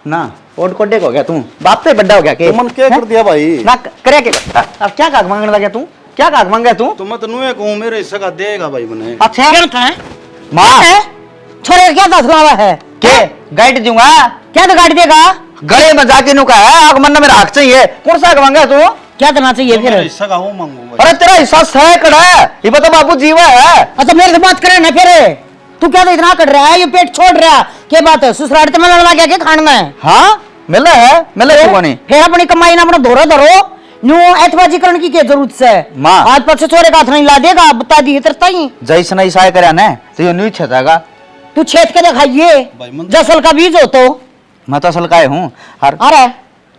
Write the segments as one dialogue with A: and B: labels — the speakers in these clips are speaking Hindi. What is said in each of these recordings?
A: ना ओट कोडे हो गया तू बाप से बड़ा हो गया के
B: तुमन क्या कर दिया भाई
A: ना करे के अब क्या काग मांगने लगा तू क्या काग मांगे तू
B: तो मैं तो नुए कहूं मेरे हिस्सा का देगा भाई बने
A: अच्छा
C: क्या था
A: मां
C: छोरे क्या दस लावा है
A: के गाइड दूंगा
C: क्या तो गाड़ी देगा
A: गले में जाके नु का है आग मन मेरा हक चाहिए कौन सा मांगा तू
C: क्या देना चाहिए फिर
B: मेरे हिस्सा का हूं मांगू भाई
A: अरे तेरा हिस्सा सैकड़ है ये बता बाबू जीवा है
C: अच्छा मेरे से बात करे ना फिर तू क्या तो इतना कर रहा है ये पेट छोड़ रहा क्या बात है ससुराल में लड़वा क्या खाना है
A: हाँ मिला है को नहीं
C: फिर अपनी कमाई ना अपना धोरो धरो न्यू ऐतबाजी करने की क्या जरूरत है
A: माँ
C: आज पक्ष छोरे का हाथ नहीं ला देगा बता दी तरता ही
A: जैसे नहीं साय करे ना तो ये नहीं छेदागा
C: तू छेद के दिखाइए जसल का बीज हो तो
A: मैं तो असल का हूँ
C: अरे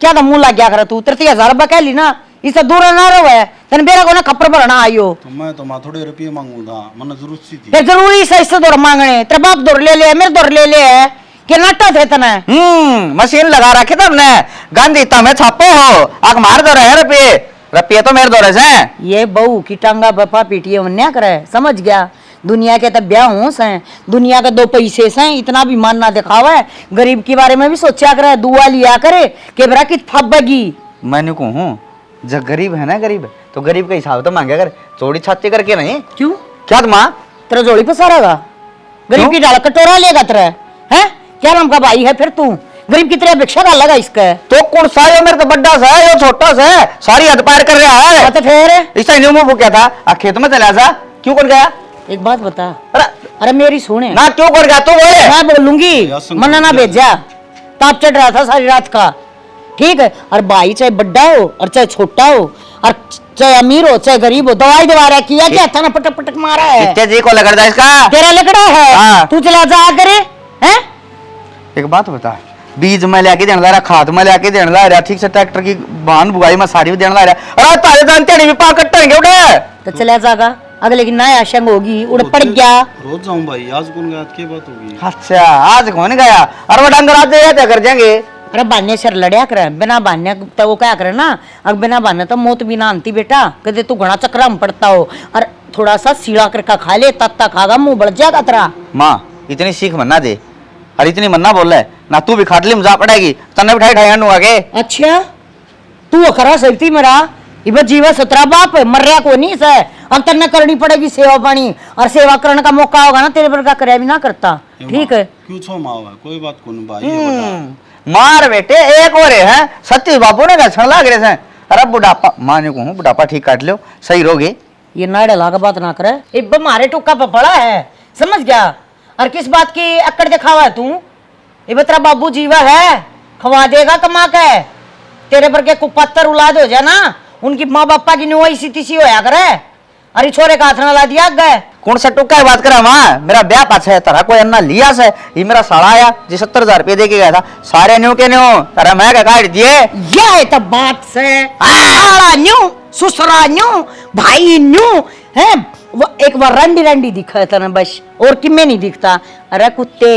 C: क्या था मुंह लग गया कर तू 30,000 रुपया कह ली ना इससे दूर ना रहो है तेन बेरा को ना खप्पर भरना आयो
B: तो मैं तो मां थोड़े रुपये मांगू था मन जरूरत सी थी
C: फिर जरूरी से इससे दौर मांगने तेरे बाप दौर ले ले मेरे दौर ले ले है कि नाटा थे तना
A: मशीन लगा रखी तुमने गांधी तमें छापो हो आग मार दो रहे रुपये तो मेरे दौरे से
C: ये बहू की टांगा बपा पीटिए वन्या करे समझ गया दुनिया के तब ब्याह हो से दुनिया के दो पैसे से इतना भी मान ना दिखावा है गरीब के बारे में भी सोचा करे दुआ लिया करे के बरा की फबगी
A: मैंने कहूँ जब गरीब है ना गरीब तो गरीब का हिसाब तो मांगे कर चोरी छाती करके नहीं
C: क्यों
A: क्या माँ
C: तेरा जोड़ी पसारेगा गरीब की डाल कटोरा लेगा तेरा है क्या नाम का भाई है फिर तू गरीब की तरह भिक्षा का लगा इसका
A: तो कौन सा है मेरे तो बड्डा सा है ये छोटा सा है सारी हद पार कर रहा है
C: तो फिर
A: इसका न्यू मुंह क्या था खेत में चला जा क्यों कर गया
C: एक बात बता
A: अरे
C: अरे मेरी सुने
A: ना क्यों कर गया तू बोले
C: मैं बोलूंगी मना ना भेजा ताप चढ़ रहा था सारी रात का ठीक है और भाई चाहे बड्डा हो और चाहे छोटा हो और चाहे अमीर हो चाहे गरीब हो दवाई दवा रहा किया क्या था ना पटक पटक मारा है
A: जी को लग रहा इसका
C: तेरा लकड़ा है
A: हाँ।
C: तू चला जा करे हैं
A: एक बात बता बीज में लेके देने ला रहा खाद में लेके देने ला रहा ठीक से ट्रैक्टर की बांध बुगाई में सारी भी देने ला रहा अरे तारे जानते नहीं भी पा कट्टेंगे उड़े
C: तो चला जागा अगले की नया आशंग होगी उड़ पड़ गया
B: रोज जाऊं भाई आज कौन गया की बात होगी
A: अच्छा आज कौन गया अरे वो डंगर आज जाते कर जाएंगे
C: अरे बान्य सर लड़या करे बिना बान्य तो वो क्या करे ना अब बिना बान्य तो मौत भी ना आती बेटा कहते तू घना चक्रा में पड़ता हो और थोड़ा सा सीढ़ा करके खा ले तत्ता खागा मुंह बढ़ जाएगा तेरा
A: माँ इतनी सीख मन्ना दे और इतनी मन्ना बोल रहा है ना तू भी खाटली में जा पड़ेगी तन्ने बिठाई ठाई आगे
C: अच्छा तू खरा सही मेरा इब जीवा सतरा बाप मर रहा को नहीं से अब तन्ने करनी पड़ेगी सेवा पानी और सेवा करने का मौका होगा ना तेरे पर का करे भी ना करता ठीक है
B: क्यों छो माओ है कोई बात कौन भाई ये बता
A: मार बेटे एक और है सत्य बाबू ने घसण लाग रहे हैं अरे बुढ़ापा माँ ने कहूँ बुढ़ापा ठीक काट लो सही रहोगे
C: ये नाड़े लागा बात ना करे इब मारे टुक्का पपड़ा है समझ गया और किस बात की अक्कड़ दिखावा है तू ये तेरा बाबू जीवा है खवा देगा कमा के तेरे पर के कुपत्तर उलाद हो जाए ना उनकी माँ बापा की नुआ इसी तिसी होया करे अरे छोरे का हाथ ना ला दिया गए
A: कौन सा टुक्का की बात करा माँ मेरा ब्याह पाछा है तारा कोई अन्ना लिया से ये मेरा साड़ा आया जी 70,000 रुपये दे के गया था सारे न्यू के न्यू तारा मैं क्या काट दिए
C: ये है तब बात से साड़ा न्यू ससुरा न्यू भाई न्यू है वो एक बार रंडी रंडी दिखा है तना बस और किम्मे नहीं दिखता अरे कुत्ते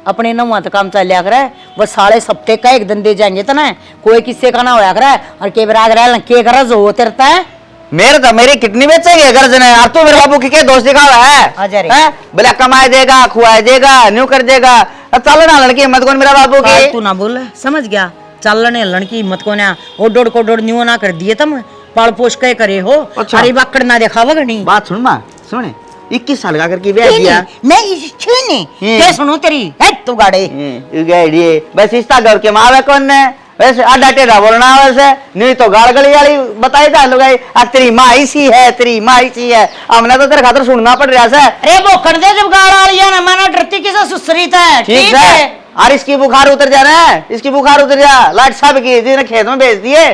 C: अपने नवा तो काम चल करे वो साढ़े सप्ते का एक दिन दे जाएंगे तना कोई किस्से का ना होया करे और के बराग रह के गरज हो तेरता है
A: मेरे तो मेरी किडनी बेचेगी गर्ज ने और तू मेरे बाबू की क्या दोस्त दिखा रहा है बोला कमाए देगा खुआए देगा न्यू कर देगा अब चलो ना लड़की हिम्मत कौन मेरा बाबू की
C: तू ना बोल समझ गया चलने लड़की हिम्मत को ना वो डोड़ को डोड़ न्यू ना कर दिए तुम पाल पोष के करे हो अरे बाकड़ ना देखावा नहीं
A: बात सुन माँ सुने 21 साल का करके ब्याह किया
C: नहीं छीनी क्या सुनो तेरी है तू गाड़े
A: बस इस्ता घर के मावे कौन ने वैसे आडा टेढ़ा बोलना वैसे नहीं तो गाड़ गली वाली बताई था लोग तेरी माँ इसी है तेरी माँ इसी है हमने तो तेरे खातर सुनना पड़ रहा है
C: अरे वो कर दे जब गाड़ वाली है ना मैंने डरती किसे सुसरी था
A: ठीक है और इसकी बुखार उतर जा रहा है इसकी बुखार उतर जा लाट साहब की जिसने खेत में भेज दिए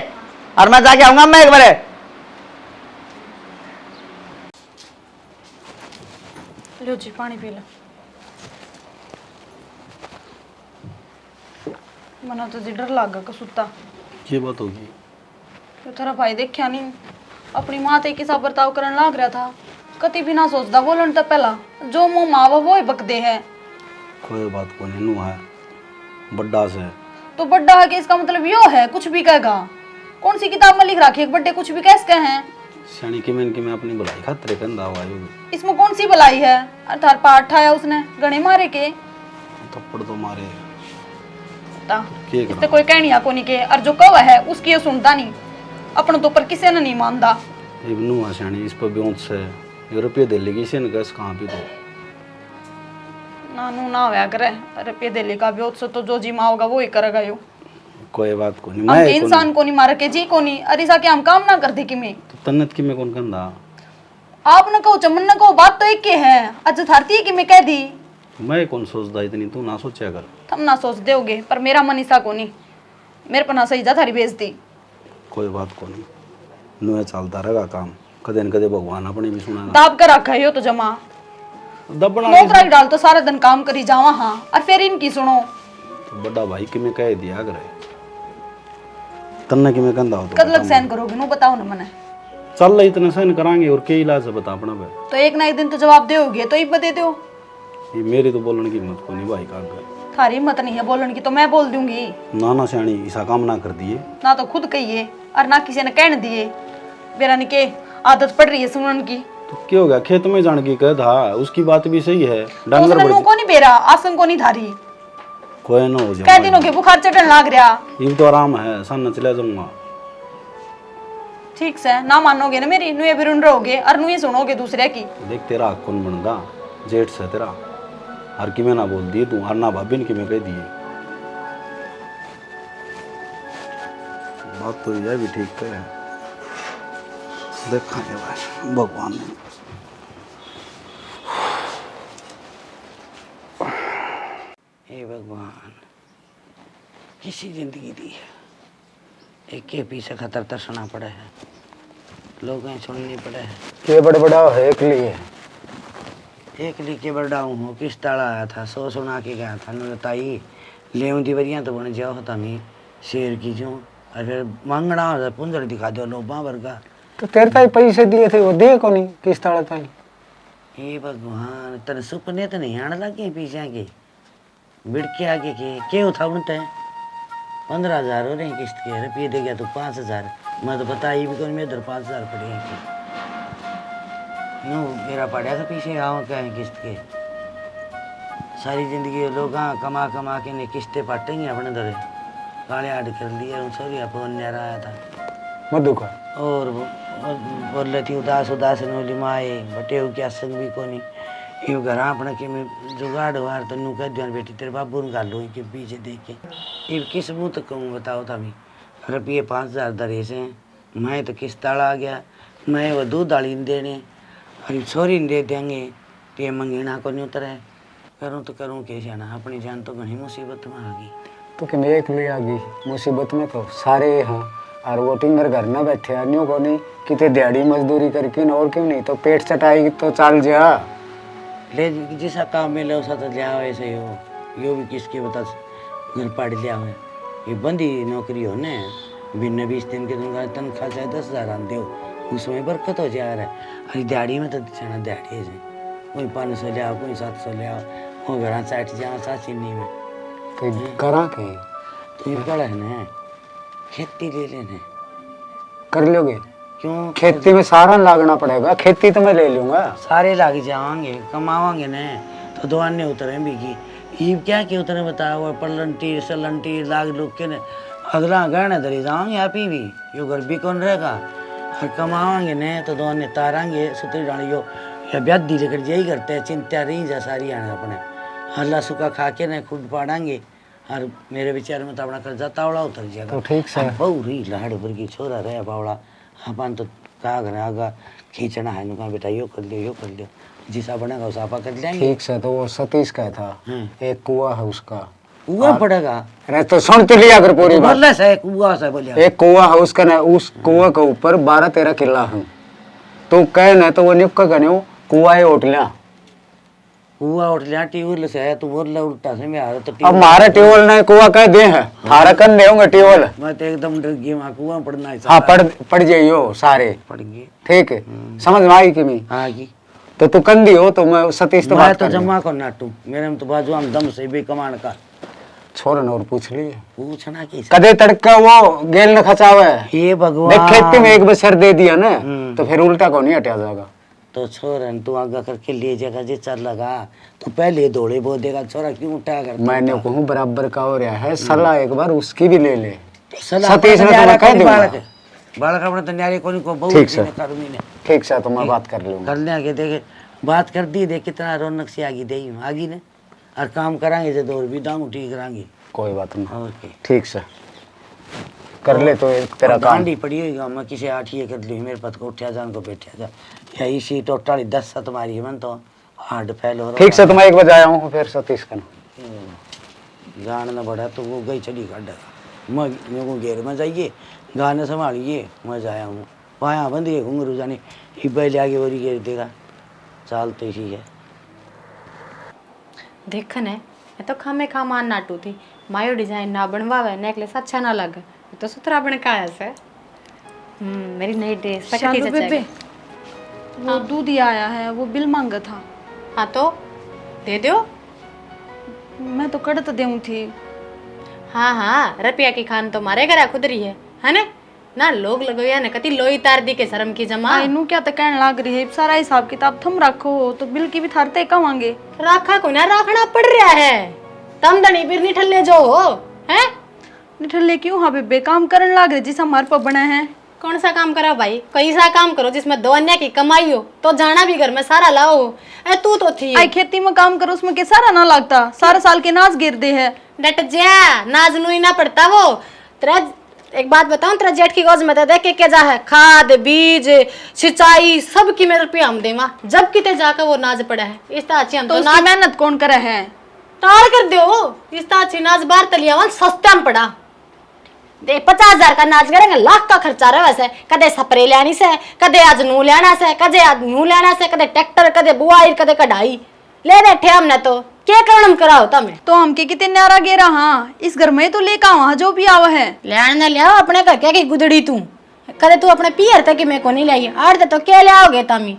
A: और मैं जाके आऊंगा मैं एक बार
D: लो जी पानी पी लो मना तो जी डर लग गया सुता
B: की बात होगी
D: तो तेरा भाई देखा नहीं अपनी माँ ते किसा बर्ताव करने लग रहा था कति भी ना सोचता बोलन तो पहला जो मुंह मावा वो ही बकदे है
B: कोई बात को नहीं है बड्डा से
D: तो बड्डा है कि इसका मतलब यो है कुछ भी कहेगा कौन सी किताब में लिख रखी है बड्डे कुछ भी कैसे हैं
B: सैनी की मैं अपनी भलाई खातिर कंदा हुआ
D: इसमें कौन सी भलाई है अर्थात पाठ आया उसने गणे मारे के
B: थप्पड़ तो मारे
D: करता।
B: के
D: इससे कोई कहनिया को नहीं के, और जो कव है उसकी ये सुनता नहीं, अपनों तो पर किसी ने नहीं मानता।
B: इब्नू आसानी इस पर ब्योंत से रुपये दे लेगी इसे न कस कहाँ भी तो
D: नानू ना होया करे, रुपये दिले का भी उत्सव तो जो जी माओगा वो ही करेगा यो।
B: कोई बात को नहीं
D: हम
B: मैं
D: के इंसान को नहीं मार के जी को नहीं, अरे सा के हम काम ना करते कि मैं
B: तो तन्नत की मैं कौन कंदा
D: आप न कहो चमन न कहो, बात तो एक के है। अच्छा थारती है कि मैं कह दी,
B: मैं कौन सोचता इतनी तू ना सोचा कर
D: तुम ना सोच दोगे, पर मेरा मन ईसा को नहीं, मेरे पर ना सही जा थारी बेइज्जती।
B: कोई बात को नहीं नुए चलता रहेगा काम, कदे न कदे भगवान अपने भी सुना
D: दाब कर रखा है यो तो जमा
B: दबना
D: नौकरा ही डाल तो सारा दिन काम करी जावा। हाँ और फिर इनकी सुनो,
B: तो बड़ा भाई कि मैं कह दिया करे तन्ना कि मैं कंदा हो तो
D: कद लग सहन करोगे नो बताओ ना मने।
B: चल रही इतना सहन करांगे और क्या इलाज है बता अपना पे
D: तो एक ना एक दिन तो जवाब दोगे, तो इब दे दो।
B: ये मेरी तो बोलने की हिम्मत को नहीं भाई का आगे
D: थारी हिम्मत नहीं है बोलने की तो मैं बोल दूंगी।
B: ना ना सियाणी ऐसा काम ना कर दिए
D: ना तो खुद कहिए और ना किसी ने कहने दिए, बेरा ने के आदत पड़ रही है सुनने की।
B: तो क्या हो गया खेत में जान की कह था उसकी बात भी सही है
D: तो
B: डंगर
D: उसने
B: बढ़
D: नू को नहीं बेरा, आसन को नहीं धारी,
B: कोई ना हो
D: कह
B: जाए
D: दिनों के बुखार चढ़ने लाग रहा।
B: ये तो आराम है सन चले जाऊंगा
D: ठीक से ना मानोगे ना मेरी, नुए भी रुन रहोगे और नुए सुनोगे दूसरे की।
B: देख तेरा हक कौन बनदा जेठ से तेरा हर की मैं ना बोल दिए तू हर ना भाभी ने कि मैं कह दिए बात तो यह भी ठीक है देखा भाई भगवान ने
E: हे भगवान किसी जिंदगी दी है, एक के पीछे खतर तसना पड़े है, लोग सुननी पड़े है।
F: के बड़ा बड़ा है एक लिए
E: एक लिखे बड़ा हूँ किस ताला आया था, सो सुना के गया था न ताई ले दीवरियाँ तो बन जाओ होता नहीं शेर की जो, और फिर मांगना हो पुंजर दिखा दो लोबा वर्गा।
F: तो तेरे ताई पैसे दिए थे वो दे को नहीं किस ताला ताई।
E: हे भगवान तेरे सुपने तो नहीं आने लगे पीछे के बिड़के आगे के क्या था उनते 15,000 हो रहे हैं किस्त के, रुपये दे गया तो 5,000, मैं तो बताई भी कौन मेरे इधर 5,000 पड़े हैं यूँ मेरा पड़ा था पीछे आओ क्या है किस्त के। सारी जिंदगी लोग कमा कमा के ने किस्तें पाटेंगे अपने दरे काले आड़ कर लिए सॉरी आप न्यारा आया था
F: मधु का
E: और बोल रही थी उदास उदास नोली माए बटे हो क्या संग भी को नहीं ये घर अपना के मैं जुगाड़ वार तो नू कह दिया बेटी तेरे बाबू ने गालो के पीछे देख के ये किस मुँह तक कहूँ बताओ था भी रुपये 5,000 दरे से मैं तो किस ताला आ गया, मैं वो दूध डाली देने अरे छोरी दे देंगे तो ये मंगेना को नहीं उतरे करूँ तो करूँ कैसे आना, अपनी जान तो घनी मुसीबत में आ गई।
F: तो कि एक ले आ गई मुसीबत में तो सारे हाँ और वोटिंग मेरे घर ना बैठे अन्यों को नहीं कितने दिहाड़ी मजदूरी करके और क्यों नहीं तो पेट चटाई तो चल जा
E: ले जैसा काम मिले वैसा तो लिया ऐसे ही हो, यो भी किसके बता घर पढ़ लिया हुआ ये बंदी नौकरी हो ने बिना 20 दिन के दिन तनख्वाह चाहे 10,000 आते हो उसमें बरकत हो जा रहा है। अरे दिहाड़ी में तो जाना दिहाड़ी है कोई 500 ले आओ कोई 700 ले आओ वो घर साठ जा सा चीनी में
F: तो करा के
E: तो ये बड़ा है ना खेती ले लेने
F: कर लोगे
E: क्यों
F: खेती में सारा लागना पड़ेगा, खेती तो मैं ले लूंगा
E: सारे लाग जावांगे कमावांगे ने तो दो अन्य उतरे भी ये क्या कि उतरे बताओ पलंटी सलंटी लाग लोग के ने अगला गहने धरी जाओगे आप ही भी यो घर भी कौन रहेगा और कमावांगे ने तो दो अन्य तारांगे सुतरी डाली यो या ब्यादी लेकर यही करते हैं चिंता रही जा सारी आने अपने हल्ला सूखा खा के ने खुद पाड़ेंगे और मेरे विचार में तो अपना कर्जा तावड़ा उतर जाएगा।
F: तो ठीक से
E: बहुरी लाड़ भर की छोरा रहे बावड़ा अपन तो कहा घर आगा खींचना है नुका बेटा यो कर लियो जिसा बनेगा उस आपा कर लेंगे।
F: ठीक से तो वो सतीश का था एक कुआ है उसका
E: कुआ पड़ेगा
F: अरे तो सुन तो लिया अगर पूरी बात
E: बोलने से कुआ से बोलिया
F: एक कुआ है उसका ना उस कुआ के ऊपर 12-13 किला है तो कह ना तो वो निपका गने कुआ है ओटलिया
E: कुआ उठ लिया ट्यूबवेल से है तू बोल उल्टा से मैं आ रहा तो
F: अब हमारा ट्यूबवेल नहीं कुआ कह दे है थारा कन देंगे ट्यूबवेल
E: मैं तो एकदम डर गई वहाँ कुआ पड़ना है
F: हाँ पड़ जाइयो सारे
E: पड़ गए
F: ठीक है समझ में आई कि नहीं
E: हाँ जी
F: तो तू कंदी हो तो मैं सतीश तो
E: मैं
F: बात
E: तो
F: कर
E: जमा को नाटू मेरे में तो बाजू हम दम से भी कमान का
F: छोड़ और पूछ लिए
E: पूछना की
F: कदे तड़का वो गेल न खचावे
E: हे
F: देख
E: भगवान
F: खेती में एक बसर दे दिया ना तो फिर उल्टा को नहीं हटा जाएगा
E: तो छोरन तू आगा करके ले जाएगा जे चल लगा तो पहले दौड़े बोल देगा छोरा क्यों उठा कर
F: मैंने कहूँ बराबर का हो रहा है, सलाह एक बार उसकी भी ले ले।
E: सलाह
F: सतीश ने तुम्हें कह दूंगा।
E: बालक अपने तो न्यारे को बहुत
F: ठीक सर।
E: कर महीने
F: ठीक सर, तो मैं बात कर लूंगा।
E: कर ले आगे देखे बात कर दी देख कितना रौनक से आगी दे आगी ने और काम कराएंगे जो दौड़ भी दाम ठीक कराएंगे
F: कोई बात नहीं,
E: और क्या
F: ठीक सर, कर ले तो एक तेरा काम।
E: डांडी पड़ी हुई गाँव में किसी 8 ये कर ली मेरे पत को उठा जान को बैठा जा या इसी टोटाली 10 तुम्हारी है मन तो हार्ड फैल हो रहा
F: ठीक सर, तो मैं 1 बजे आया हूँ फिर सतीश का।
E: गान न बढ़ा तो वो गई चली काट मैं को घेर में जाइए गाने संभालिए मैं जाया हूँ पाया बंद के घूंघरू जाने हिब्बे ले आगे वरी घेर देगा चालते ही है
G: देखन है मैं तो खामे खा मान नाटू थी मायो डिजाइन ना बनवावे नेकलेस अच्छा ना लगे ये तो सुथरा बनकाया से मेरी नई ड्रेस
D: शालू बेबे वो दूध ही आया है, वो बिल मांगा था।
G: हाँ तो दे दो।
D: मैं तो कड़त देऊं थी।
G: हाँ हाँ रुपया की खान तो मारे घर खुद रही है ना लोग लगोया ना कति लोई तार दी के शर्म की जमा
D: इनू क्या तो कहने लाग रही है सारा हिसाब किताब थम रखो तो बिल की भी थारते कमांगे
G: राखा को ना राखना पड़ रहा है तम दनी फिर निठल्ले जो हो हैं
D: निठल्ले क्यों? हाँ बेबे काम करने लाग रहे जिस हमारे पर बना है।
G: कौन सा काम करो भाई कोई सा काम करो जिसमें 2 अन्य की कमाई हो तो जाना भी घर में सारा लाओ ए तू तो थी
D: आई खेती में काम करो उसमें के सारा ना लगता सारा साल के नाच गिर दे है
G: डट जा नाज नुई ना पड़ता वो तेरा एक बात बताऊं तेरा जेठ की गोज में तो देख के जा है खाद बीज सिंचाई सब की मेरे रुपया हम देवा जब किते जाकर वो नाज पड़ा है इस अच्छी हम
D: तो
G: तो
D: उसकी मेहनत कौन करे है?
G: टाल कर दो इस अच्छी नाज बाहर तलिया सस्ता में पड़ा दे 50,000 का नाच करेंगे लाख का खर्चा रहे वैसे कदे स्प्रे लेनी से कदे आज नू लेना से कदे आज नू लेना से कदे ट्रैक्टर कदे बुआई कदे कढ़ाई ले बैठे हमने तो क्या कारण कराओ तमें
D: तो हमके कितने न्यारा गेरा। हाँ इस घर में तो लेकर वहां जो भी आवा है
G: लेने न लिया अपने घर क्या की गुदड़ी तू कदे तू अपने पियर तक की मैं को नहीं लाई आड़ तो क्या ले आओगे तमी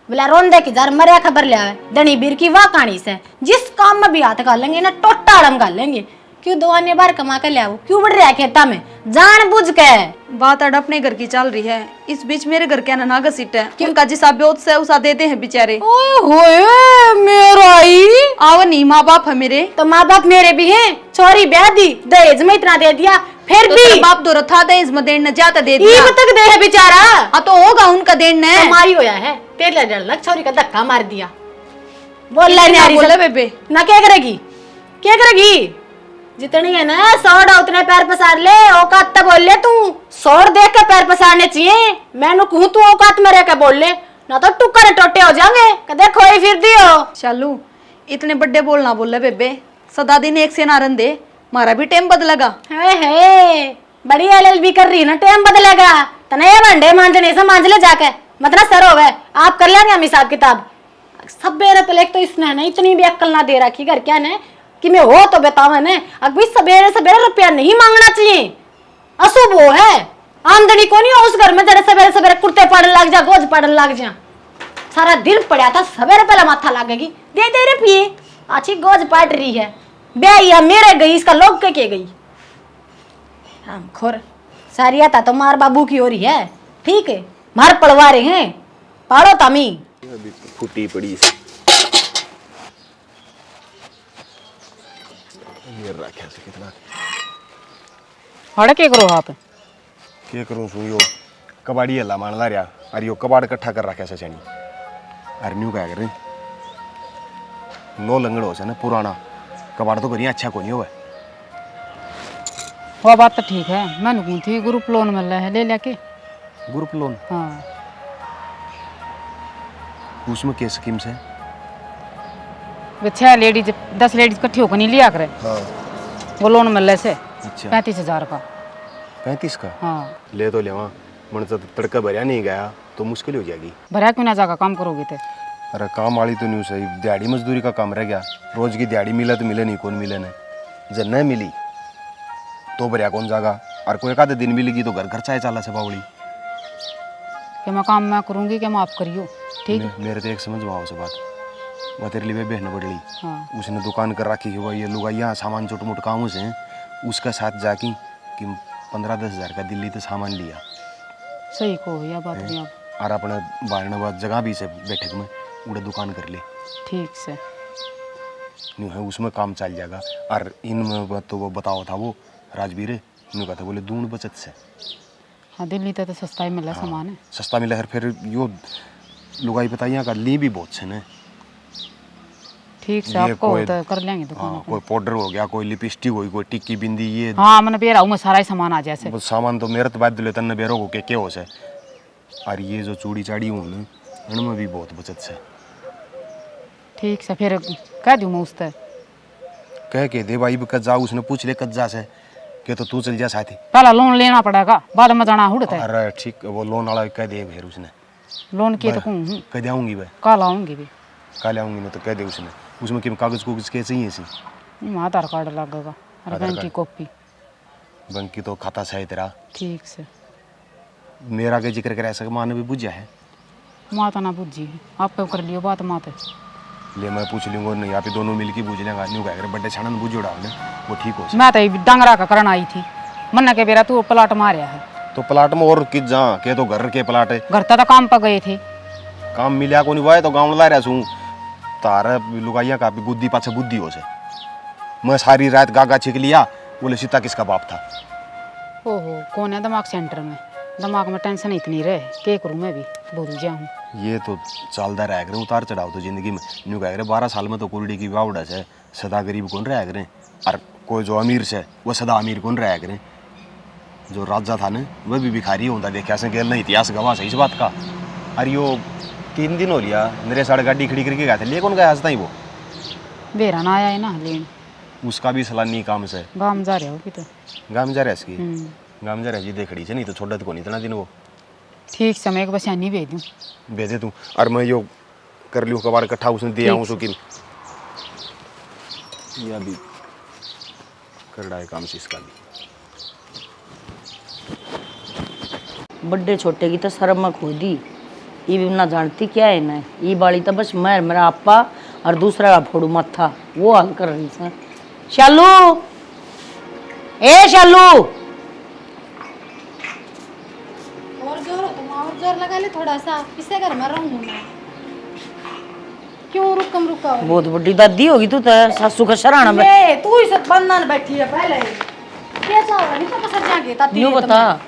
G: बोला रोंदे की जार मरिया खबर ले आवे दनी बीर की वाह कहानी से जिस काम में भी हाथ घालेंगे ना टोटा आड़म घालेंगे क्यों 2 अन्य बार कमा कर ले आओ क्यों बढ़ रहा है खेता में जान बुझ के
D: बात अड़ अपने घर की चल रही है। इस बीच मेरे घर क्या नागा सीट है उनका जिसा ब्योत से उसा देते हैं बेचारे।
G: ओए होए मेरा ही
D: आओ नहीं माँ बाप है मेरे
G: तो माँ बाप मेरे भी हैं छोरी ब्याह दी दहेज में इतना दे दिया फिर
D: तो
G: भी
D: तेरा बाप दो रथा दे इसमें देन न जाता दे दिया
G: ईब तक दे है बेचारा
D: हाँ तो होगा उनका देन न
G: हमारी होया है 13 लाख छोरी का धक्का मार दिया बोल
D: इतना
G: न्यारी
D: बोले
G: सब-
D: बेबे
G: ना क्या करेगी जितनी है ना 100 उतने पैर पसार ले औकात तब बोल ले तू 100 देख के पैर पसारने चाहिए मैंने कहूँ तू औकात में रह के बोल ले ना तो टुक्कर टोटे हो जाएंगे कदे खोई फिर दियो
D: चालू इतने बड़े बोलना बोले बेबे सदा दिन एक से नारन दे मारा भी टाइम बदलेगा।
G: है बड़ी LLB कर रही ना टाइम बदलेगा तना ये भांडे मांजने से मांज ले जाके मतलब सर हो गए आप कर लेंगे हम हिसाब किताब सब बेरे पहले तो इसने ना इतनी भी अक्ल ना दे रखी घर क्या ने कि मैं हो तो बतावा ने अब भी सवेरे सवेरे रुपया नहीं मांगना चाहिए अशुभ वो है आमदनी को नहीं हो उस घर में जरा सवेरे सवेरे कुर्ते पड़न लग जा गोज पड़न लग जा सारा दिन पड़ा था सवेरे पहले माथा लगेगी दे दे रुपये अच्छी गोज पड़ रही है बेया मेरे गई इसका लोग के गई हम खोर सारी आता तो मार बाबू की ओर ही है ठीक है मार पड़वा रहे हैं पाड़ो तमी
H: फूटी पड़ी ये रखा से कितना
I: हड़े के करो आप
H: के करूं सु यो कबाड़ी हल्ला मानला रहा अरे यो कबाड़ इकट्ठा कर रखा से छनी अरे न्यू क्या कर रही नो लंगड़ हो से ना पुराना कबाड़ तो करिए अच्छा को नहीं होवे
I: वो बात तो ठीक है मैं नुकूं थी ग्रुप लोन मिल रहा है ले लेके
H: ग्रुप लोन
I: हाँ
H: उसमें क्या स्कीम से
I: वे 6 लेडीज 10 लेडीज इकट्ठी होकर नहीं लिया करे
H: हाँ
I: वो लोन मिल रहा से
H: अच्छा
I: 35,000 का
H: 35 का
I: हाँ
H: ले तो लेवा मन तो तड़का भरिया नहीं गया तो मुश्किल हो जाएगी
I: भरा क्यों ना जाकर काम करोगे थे
H: अरे काम वाली तो नहीं सही दिहाड़ी मजदूरी का काम रह गया रोज की दिहाड़ी मिला तो मिले नहीं कौन मिले नहीं जब नहीं मिली तो भरिया कौन जागा और कोई एक आधे दिन मिलेगी तो घर खर्चा है चाला से बावड़ी
I: कि मैं काम मैं करूँगी कि मैं आप करियो ठीक है
H: मेरे तो एक समझ में आओ से बात वह तेरे लिए बहन पड़ली
I: हाँ
H: उसने दुकान कर रखी कि वह ये लुगाइया सामान छोटे मोटे कामों से उसका साथ जाके कि 15-10 हज़ार का दिल्ली तो सामान लिया
I: सही को यह बात भी आप
H: और अपने बारने बाद जगह भी से बैठक में उड़े दुकान कर ले,
I: ठीक से।
H: न्यू है उसमें काम चल जाएगा। और इनमें तो वो बताओ था वो राजवीर न्यू कहते बोले दून बचत से।
I: हाँ दिल्ली तो सस्ता ही मिला सामान है।
H: सस्ता मिला है। फिर यो लुगाई बताइए का ली भी बहुत से ने।
I: ठीक से
H: ये
I: आपको
H: कोई-
I: तो कर लेंगे दुकान।
H: हाँ, कोई पाउडर हो गया, कोई लिपस्टिक होगी, कोई टिक्की बिंदी, ये
I: हाँ मैंने बेरा हूँ, मैं सारा ही सामान आ जैसे।
H: वो सामान तो मेरे तो बाद दिले तन्ने बेरो को के हो से। और ये जो चूड़ी चाड़ी हूँ ना उनमें भी बहुत बचत से।
I: ठीक से फिर कह दूँ मैं उससे।
H: कह के दे भाई कद जा, उसने पूछ ले कद जा से के तो तू चल जा साथी।
I: पहला लोन लेना पड़ेगा, बाद में जाना उड़ता है।
H: अरे ठीक, वो लोन वाला कह दे फिर उसने।
I: लोन किए तो कहूँ
H: कह दे आऊँगी भाई,
I: कल आऊँगी भी।
H: कल आऊँगी ना तो कह दे उसने। उसमें कि कागज कुगज के चाहिए सी?
I: आधार कार्ड लगेगा और बैंक की कॉपी।
H: बैंक की तो खाता से है तेरा।
I: ठीक से।
H: मेरा के जिक्र करे ऐसा माँ ने भी बुझा है।
I: माता ना बुझी आप कर लियो बात माते।
H: ले मैं पूछ लूँगा, नहीं आप दोनों मिल के बूझ लेंगे। न्यू कह बड्डे छानन बूझ उड़ा वो ठीक हो।
I: मैं तो डांगरा का करन आई थी, मन्ना के बेरा तू प्लाट मारिया है।
H: तो प्लाट में और किस जा के तो घर के प्लाट है।
I: घर तो काम पर गए थे।
H: काम मिला को नहीं वाए तो गाँव ला रहा छूँ तारा लुगाइया का भी बुद्धि पाछे बुद्धि हो से। मैं सारी रात गागा छिक लिया, बोले सीता किसका बाप था।
I: ओहो कौन है दिमाग सेंटर में, दिमाग में टेंशन इतनी रहे क्या करूँ मैं भी भूल जाऊँ।
H: ये तो चलता रह करे उतार चढ़ाव तो जिंदगी में। न्यू कह रहे 12 साल में तो कुरडी की वावड़ा से सदा गरीब कौन रहा करें। और कोई जो अमीर से वो सदा अमीर कौन रहा करें। जो राजा था ना वह भी भिखारी होता देखा से गेल नहीं इतिहास गवाह से इस बात का। अरे यो 3 दिन हो लिया मेरे साढ़े गाड़ी खड़ी करके गया था, ले कौन गया हंसता ही वो।
I: बेरा ना आया है ना लेन।
H: उसका भी सलानी काम से
I: गाँव जा रहे हो भी तो।
H: गाम जा रहा है इसकी गाम जा रहा है जी देखड़ी से, नहीं तो छोड़ा तो को नहीं इतना दिन वो।
I: ठीक से मैं एक बसानी भेज दूँ।
H: भेजे तू और मैं यो कर लियो कबाड़ इकट्ठा उसने दिया हूँ सुकिन या भी कर रहा है काम से इसका भी।
C: बड्डे छोटे की तो शर्म में खो दी। ये भी ना जानती क्या है ना, ये बाली तो बस मैं मेरा आपा और दूसरा का फोड़ू मत्था वो हाल कर रही है। शालू ए शालू
G: और जोर हो तुम, और जोर लगा ले थोड़ा सा, किससे घर में रहूं मैं। क्यों रुकम रुका हो?
C: बहुत बड़ी दादी होगी तू तो, सासू का सराहना में
G: ले तू ही सब बंधन बैठी है पहले। क्या चाह रहा नहीं तो कसर जाके ताती
C: न्यू
G: है
C: बता।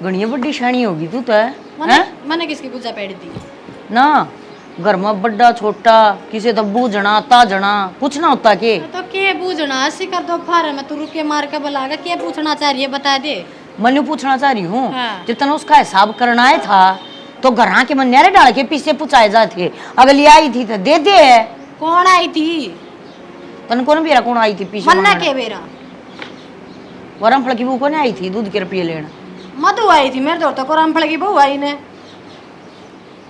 C: गणिया बड़ी शानी होगी तू तो
G: मैंने
C: हैं
G: मैंने किसकी पूजा पेड़ दी
C: ना। घर में बड़ा छोटा किसी तो बूझना ताजना कुछ ना होता के।
G: तो के पूछना ऐसी कर दो फारे में तू रुके मार के बुलागा, क्या पूछना चाह रही है बता दे।
C: मनु पूछना चाह रही हूँ
G: हाँ।
C: जितना उसका हिसाब करना है था तो घर के मन्यारे डाल के पीछे पुचाए जाते। अगली आई थी तो दे दे है।
G: कौन आई थी?
C: तन कौन बेरा कौन आई थी पीछे
G: मन्ना
C: मांगने?
G: के बेरा
C: वरम फल की बहू कौन आई थी दूध के रुपये लेना?
G: मधु आई थी मेरे दौर तक, रामफल की बहू आई ने।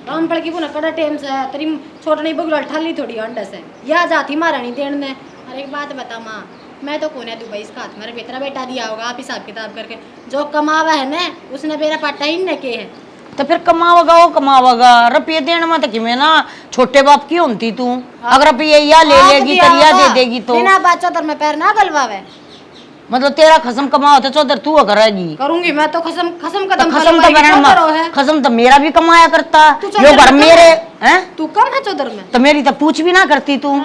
G: रामफल की बहू ने कड़ा टेम से तेरी छोटनी बगुल ठाली थोड़ी अंडा से या जाती महारानी देन ने। और एक बात बता माँ, मैं तो कौन है दुबई इसका हाथ मेरा बेतरा बेटा दिया होगा आप हिसाब किताब करके। जो कमावा है ना उसने मेरा पाटा ही न के है।
C: तो फिर कमावगा वो कमावगा रुपये देने में तो कि मैं ना छोटे बाप की होती तू। अगर रुपये या ले लेगी तो या दे देगी तो
G: बिना बात चौधर में पैर ना गलवावे।
C: मतलब तेरा खसम कमाओ तो चौधर तू करेगी।
G: करूंगी मैं तो खसम खसम
C: तो
G: कदम
C: खसम तो मेरा खसम तो मेरा भी कमाया करता यो घर मेरे हैं।
G: तू कम है चौधर में
C: तो मेरी तो पूछ भी ना करती तू।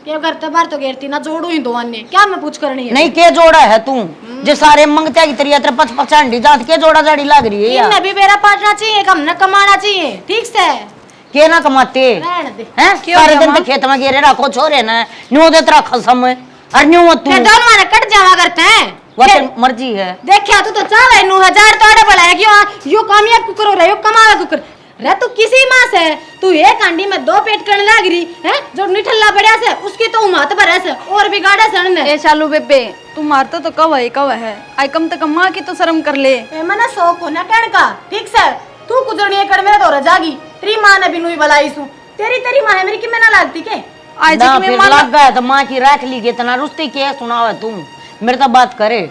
G: क्या करते बार तो घेरती ना जोड़ू ही दो अन्य क्या मैं पूछ करनी है।
C: नहीं के जोड़ा है तू जो सारे मंगते की तरिया तेरे 55 जात के जोड़ा जाड़ी लग रही है यार।
G: भी मेरा पाटना चाहिए कम न कमाना चाहिए ठीक से
C: के ना कमाते हैं सारे दिन तो खेत में गेरे रखो छोरे ना न्यू दे तेरा खसम है और न्यू तू
G: दोनों माने कट जावा करते हैं
C: वो तेरी मर्जी है।
G: देखिया तू तो चाहे 9000 तो आड़े बड़ा है क्यों यो कामयाब कुकर रहे हो कमावा कुकर रे तू किसी मां से तू एक अंडी में 2 पेट करने लग रही है जो निठल्ला बढ़िया से उसकी तो उमात भरे से और बिगाड़े सण ने।
D: ए चालू बेबे तू मारता तो कव है आई कम तक माँ की तो शर्म कर ले।
G: ए मना शौक हो ना कहने का ठीक से तू गुजरनी कर मेरे दौरा जागी तेरी मां ने बिनु बलाई सु तेरी मां है मेरी की मैं ना लगती के
C: आज ना फिर लग गया तो माँ की रख ली के तना रुस्ती के सुनावे तू मेरे तो बात करे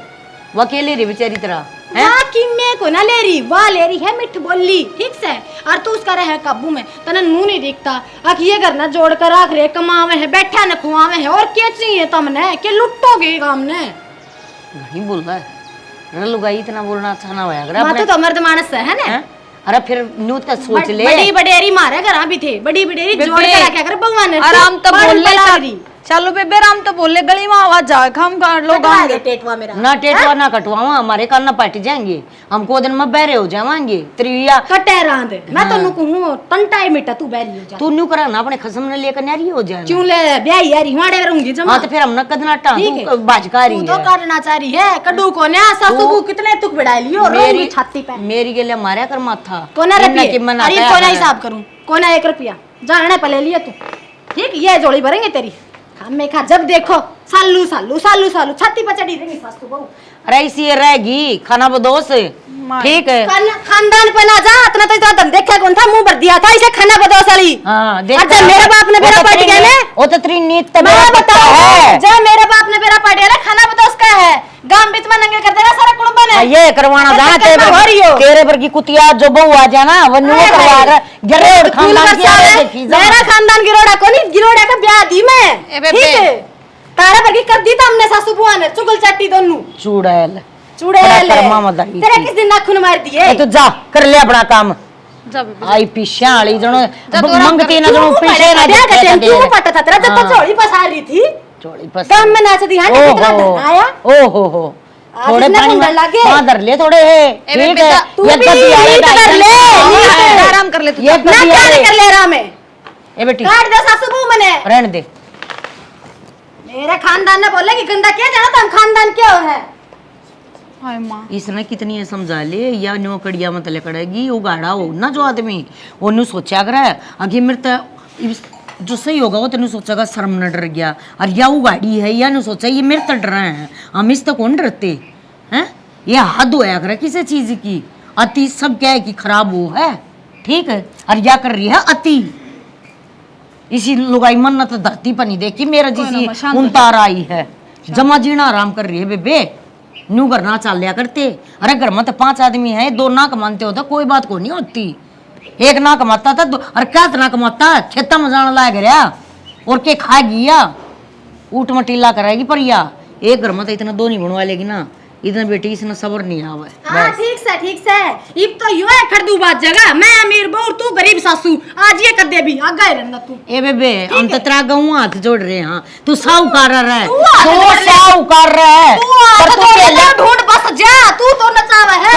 C: वो अकेली रही बेचारी तरह
G: माँ की मैं को ना ले रही वाह ले रही है मिठ बोली ठीक से और तू उसका रहे काबू में तना नू नहीं दिखता आख ये करना जोड़ कर रख रहे कमावे है बैठा न खुआवे है और क्या चाहिए तुमने के लुटोगे काम ने
C: नहीं बोल रहा है लुगाई इतना बोलना अच्छा ना होया
G: माँ तो मर्द मानस है ना
C: अरे फिर न्यू तो सोच ले।
G: बड़ी बडेरी मारे घर भी थे, बड़ी बडेरी जोड़
D: बेबे,
G: के रखा कर भगवान ने।
D: आराम तो
G: बाड़ी
D: बोल ले
G: बलावरी।
D: चलो बेबे, आराम तो बोल ले, गली में आवाज जा हम लोग
G: कटवा दे टेटवा मेरा।
C: ना टेटवा ना कटवावा, हमारे कान ना पट जाएंगे, हमको दिन में बहरे हो जावांगे। त्रिया
G: कटे रांद मैं तो नु कहूं टंटाई मिटा तू बैरी हो जा।
C: तू न्यू करा ना अपने खसम ने लेकर नारी हो जाए।
G: क्यों ले ब्याही यारी वाड़े रहूंगी जमा।
C: हाँ तो फिर हम न कदना टा
G: ठीक
C: तू बाजकारी
G: तू तो काटना चाह रही है कड्डू को ना सासू को कितने तुक बिड़ा लियो रोंगी छाती पे।
C: मेरी के लिए मारा कर माथा
G: कोना रुपये अरे कोना
C: है।
G: हिसाब करूं कोना 1 रुपया जाने पहले लिए तू ठीक ये जोड़ी भरेंगे तेरी हमें खा जब देखो सालू सालू सालू सालू छाती पे चढ़ी रहेंगी सासू बहू।
C: अरे इसी रहेगी खाना बदोस ठीक है।
G: खानदान पे ना जा इतना तो इतना देखा कौन था मुंह भर दिया था इसे खाना बदो साली।
C: हाँ देख
G: अच्छा मेरे बाप ने मेरा पार्टी गया ना
C: वो तो तेरी नीत तो
G: मैं
C: मेरा पता
G: बताऊं
C: है।
G: जब मेरे बाप ने मेरा पार्टी गया खाना बदो उसका है गांव बीच में नंगे कर देना सारा कुड़बा ने
C: ये करवाना जा तेरे पर की कुतिया जो बहू आ जाना वो न्यू करवा रहा गिरोड़ खानदान की आगे देखी जा।
G: मेरा खानदान गिरोड़ा को नहीं गिरोड़ा का ब्याह दी मैं ठीक है तारा पर की कर दी था हमने सासू बुआ ने चुगल चाटी दोनों
C: चूड़ैल
G: चुड़ैल
C: तेरे
G: तेरे किस दिन नाखून मार दिए
C: तो जा कर ले अपना काम
D: जब
C: आई पीछा वाली जनो मंगती ना जनो पीछे ना
G: क्यों पटा था तेरा जब तक झोली पसार रही थी
C: चोड़ी पस
G: गांव में नाच दी हां कितना धन आया
C: ओ हो थोड़े पानी में मां धर ले थोड़े ठीक है
G: तू भी कर ले
D: आराम कर ले तू
C: ये
G: ना कर ले आराम है
C: ए बेटी
G: काट दे सासू बहू मने
C: रहने दे।
G: मेरे खानदान ने बोले कि गंदा क्या जाना तुम खानदान क्या है।
D: हाय माँ
C: इसने कितनी है समझा ले या न्यो कड़िया मत लकड़ेगी उगाड़ा हो ना जो आदमी वो न्यू सोचा कर आगे मेरे जो सही होगा वो तेन सोचेगा शर्म न डर गया और या उगाड़ी है या नु सोचा ये मेरे तो डर रहे हैं हम इस तो कौन डरते हैं। ये हद होया करे किसी चीज की अति सब क्या है कि खराब वो है ठीक है और या कर रही है अति इसी लुगाई मन्नत धरती पर नहीं देखी मेरा जिसी उनतार आई है जमा जीना आराम कर रही है बेबे न्यू घर ना चाल लिया करते। अरे घर में तो 5 आदमी है 2 ना कमाते हो तो कोई बात को नहीं होती एक ना कमाता था अरे क्या ना कमाता खेता में जाने लायक रहा और के खा गया ऊट मटीला कराएगी पर या एक घर में तो इतना 2 नहीं बनवा लेगी ना इतना बेटी इसने सबर नहीं आवा
G: हां ठीक से इब तो यो है खड़दू बात जगह मैं अमीर बहू तू गरीब सासू आज ये कर दे भी आगा ही रहना तू
C: ए बेबे हम तो तेरा गाँव हाथ जोड़ रहे हैं तू साहूकार रहा है
G: तू
C: साहूकार रहा है
G: पर तू पहले ढूंढ बस जा तू तो नचावा है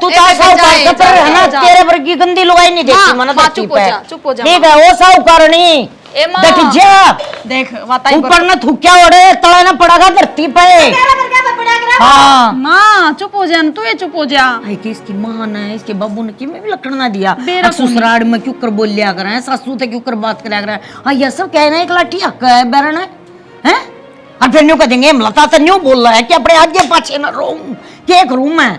C: तू साहूकार से पर है ना तेरे पर की गंदी लुगाई नहीं देखती मन
D: चुप हो जा चुप हो जा
C: ठीक है वो साहूकार नहीं
D: ए माँ
C: देख जा
D: देख वाताई
C: ऊपर ना थूक्या ओढ़े तले ना पड़ागा धरती पे
G: तेरा पर क्या बड़ा करा
C: हाँ
D: माँ चुप हो जा तू ये चुप हो जा
C: भाई कि इसकी मां ने इसके बाबू ने कि मैं भी लक्षण ना दिया
D: बेरा
C: अब ससुराल में क्यों कर बोल लिया कर सासू से क्यों कर बात करा कर हाँ ये सब कहना एक लाठी हक है बैरन है और फिर न्यू कह देंगे लता तो न्यू बोल रहा है कि अपने आगे पाछे ना रहूं क्या करूं मैं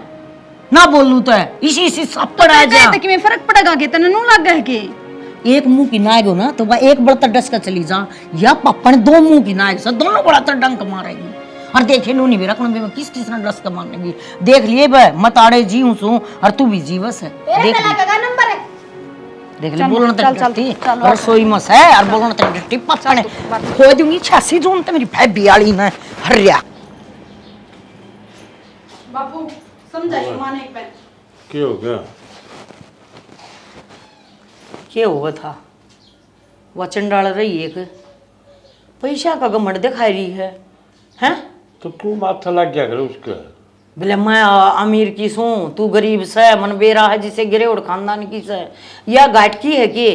C: ना बोलूं तो इसी सब पर आ जा
D: कि मैं फर्क पड़ेगा कि तने नु लग गए कि
C: एक मुंह की नायक हो ना तो वह एक बड़ा डस कर चली जा या पप्पन 2 मुंह की नायक से दोनों बड़ा डंक मारेगी और देखे नू नहीं भी रखना भी किस किस ने डस कर मारेगी देख लिए बे मत आड़े जी हूं सू और तू भी जीवस है देख
G: तेरा लगा नंबर है
C: देख ले बोलना तक डरती रसोई में है और बोलना तक डरती पप्पन खो दूंगी 86 जोन तो मेरी भाभी वाली ना हरिया
D: बाबू समझाइए माने एक बार
B: क्या हो गया
C: क्या हुआ था वचन डाल रही एक पैसा का घमंड दिखाई रही है हैं
B: तो क्यों माथा लग गया करे उसका
C: बोले मैं अमीर की सूं तू गरीब से मन बेरा है जिसे गिरे उड़ खानदान की से या घाट की है कि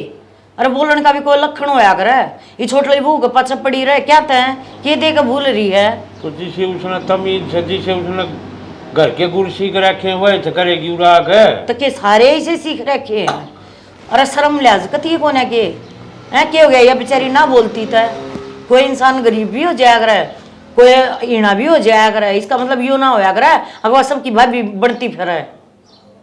C: अरे बोलने का भी कोई लक्षण होया करे ये छोटली बहू के पछ पड़ी रहे क्या तय के दे के भूल रही है
B: तो जिसे उसने तमीज से जिसे उसने घर के गुड़ सीख रखे हैं वही तो करेगी उड़ाक है
C: तो के सारे ऐसे सीख रखे हैं अरे शर्म लिहाज कती है कोने के हैं क्या हो गया ये बेचारी ना बोलती था कोई इंसान गरीब भी हो जाया करे कोई ईना भी हो जाया करे इसका मतलब यूं ना होया करे अगर सबकी भाभी बढ़ती फिर है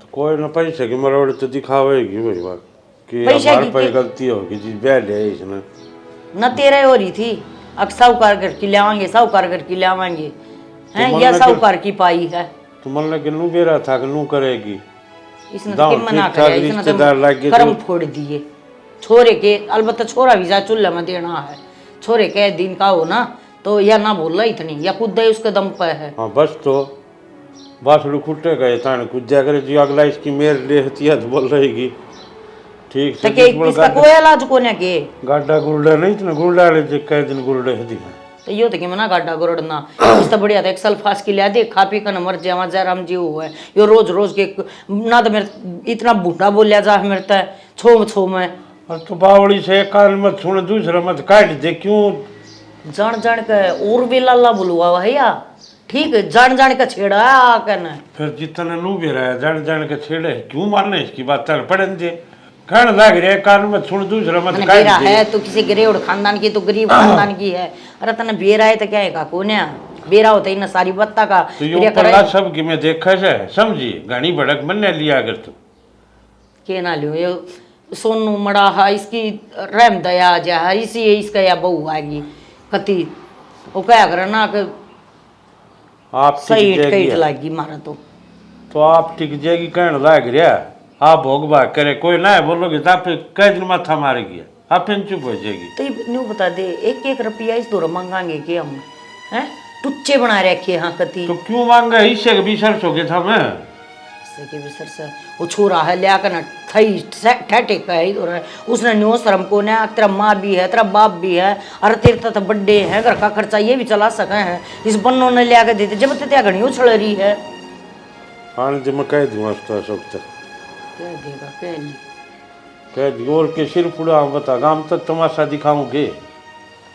B: तो कोई ना पैसे की मरोड़ तो दिखावेगी वही बात कि
C: पैसे
B: हमारे
C: की
B: पर गलती होगी जी बैठ है इसने
C: न तेरे हो रही थी अब साहूकार घर की लावांगे साहूकार घर की लावांगे हैं
B: तो
C: या
B: मन
C: साहूकार की पाई है
B: तो मन लगे नू बेरा था कि नू करेगी
C: इसने
B: दाम
C: तो मना
B: ठीक-ठाक
C: कर इसने
B: रिश्तेदार लागे
C: तो कर्म
B: तो-
C: फोड़ दिए छोरे के अलबत्ता छोरा भी जा चूल्हे में देना है छोरे के दिन का हो ना तो या ना बोल रहा इतनी या खुद ही उसके दम पे है
B: हाँ बस तो
J: बासड़ू खुट्टे गए ताने कुछ जाकर जी अगला इसकी मेर लेती है तो बोल रहेगी ठीक
C: तो
J: से
C: के इसका कोई इलाज कोने के
J: गाड्डा गुलडा नहीं इतना गुलडा ले जे कई दिन गुलडे है दिखा
C: तो यो तो कि मना गाड्डा गोरड़ना इस तो बढ़िया था एक सल्फास की लिया दे खा पी कर मर जावा जयराम जी हुआ है यो रोज रोज के ना तो मेरे इतना बूढ़ा बोलिया जा मेरे तो छो में
J: और तो बावड़ी से एक कान मत सुन दूसरा मत काट दे क्यों
C: जान जान के और भी लाला बुलवा भैया ठीक है जान जान के छेड़ा आकर न
J: फिर जितना नू भी रहा जान जान के छेड़े क्यों मारने इसकी बात चल पड़े दे कहने लग रहे कान मत सुन दूसरा मत काट
C: बेरा
J: दे
C: है तो किसी गरीब खानदान की तो गरीब खानदान की है अरे तने बेरा है तो क्या है का कोने बेरा होता ही ना सारी बत्ता का
J: तो यो पल्ला सब की मैं देखा से समझी घनी भड़क बनने लिया अगर तू
C: के ना लियो ये सोनू मड़ा है इसकी रहम दया जा है इसी इसका या बहू आएगी कति वो क्या करे ना कि
J: आप
C: सही
J: टिक जाएगी
C: कहीं लागी मारा तो
J: आप टिक जाएगी कहने लग रहा आप भोग भाग करे कोई ना है बोलोगे तो आप कई दिन माथा मारेगी आप फिर चुप हो जाएगी
C: तो ये न्यू बता दे एक एक रुपया इस दौर मांगांगे कि हम हैं टुच्चे बना रखे हाँ कति
J: तो क्यों मांगा इससे भी सरसों के था मैं
C: इससे के भी सर से वो छोरा है लिया कर ना थई ठहटे का है इधर उसने न्यू शर्म को ना तेरा माँ भी है तेरा बाप भी है अरे तेरे तो बड्डे हैं घर का खर्चा ये भी चला सके हैं इस बन्नों ने लिया के देते जब तेरा घड़ी उछल रही है
J: हाँ जी मैं कह दूँ सब तक
C: क्या देगा क्या नहीं
J: कह दी और के सिर पुड़ा बता गांव तक तमाशा दिखाऊंगे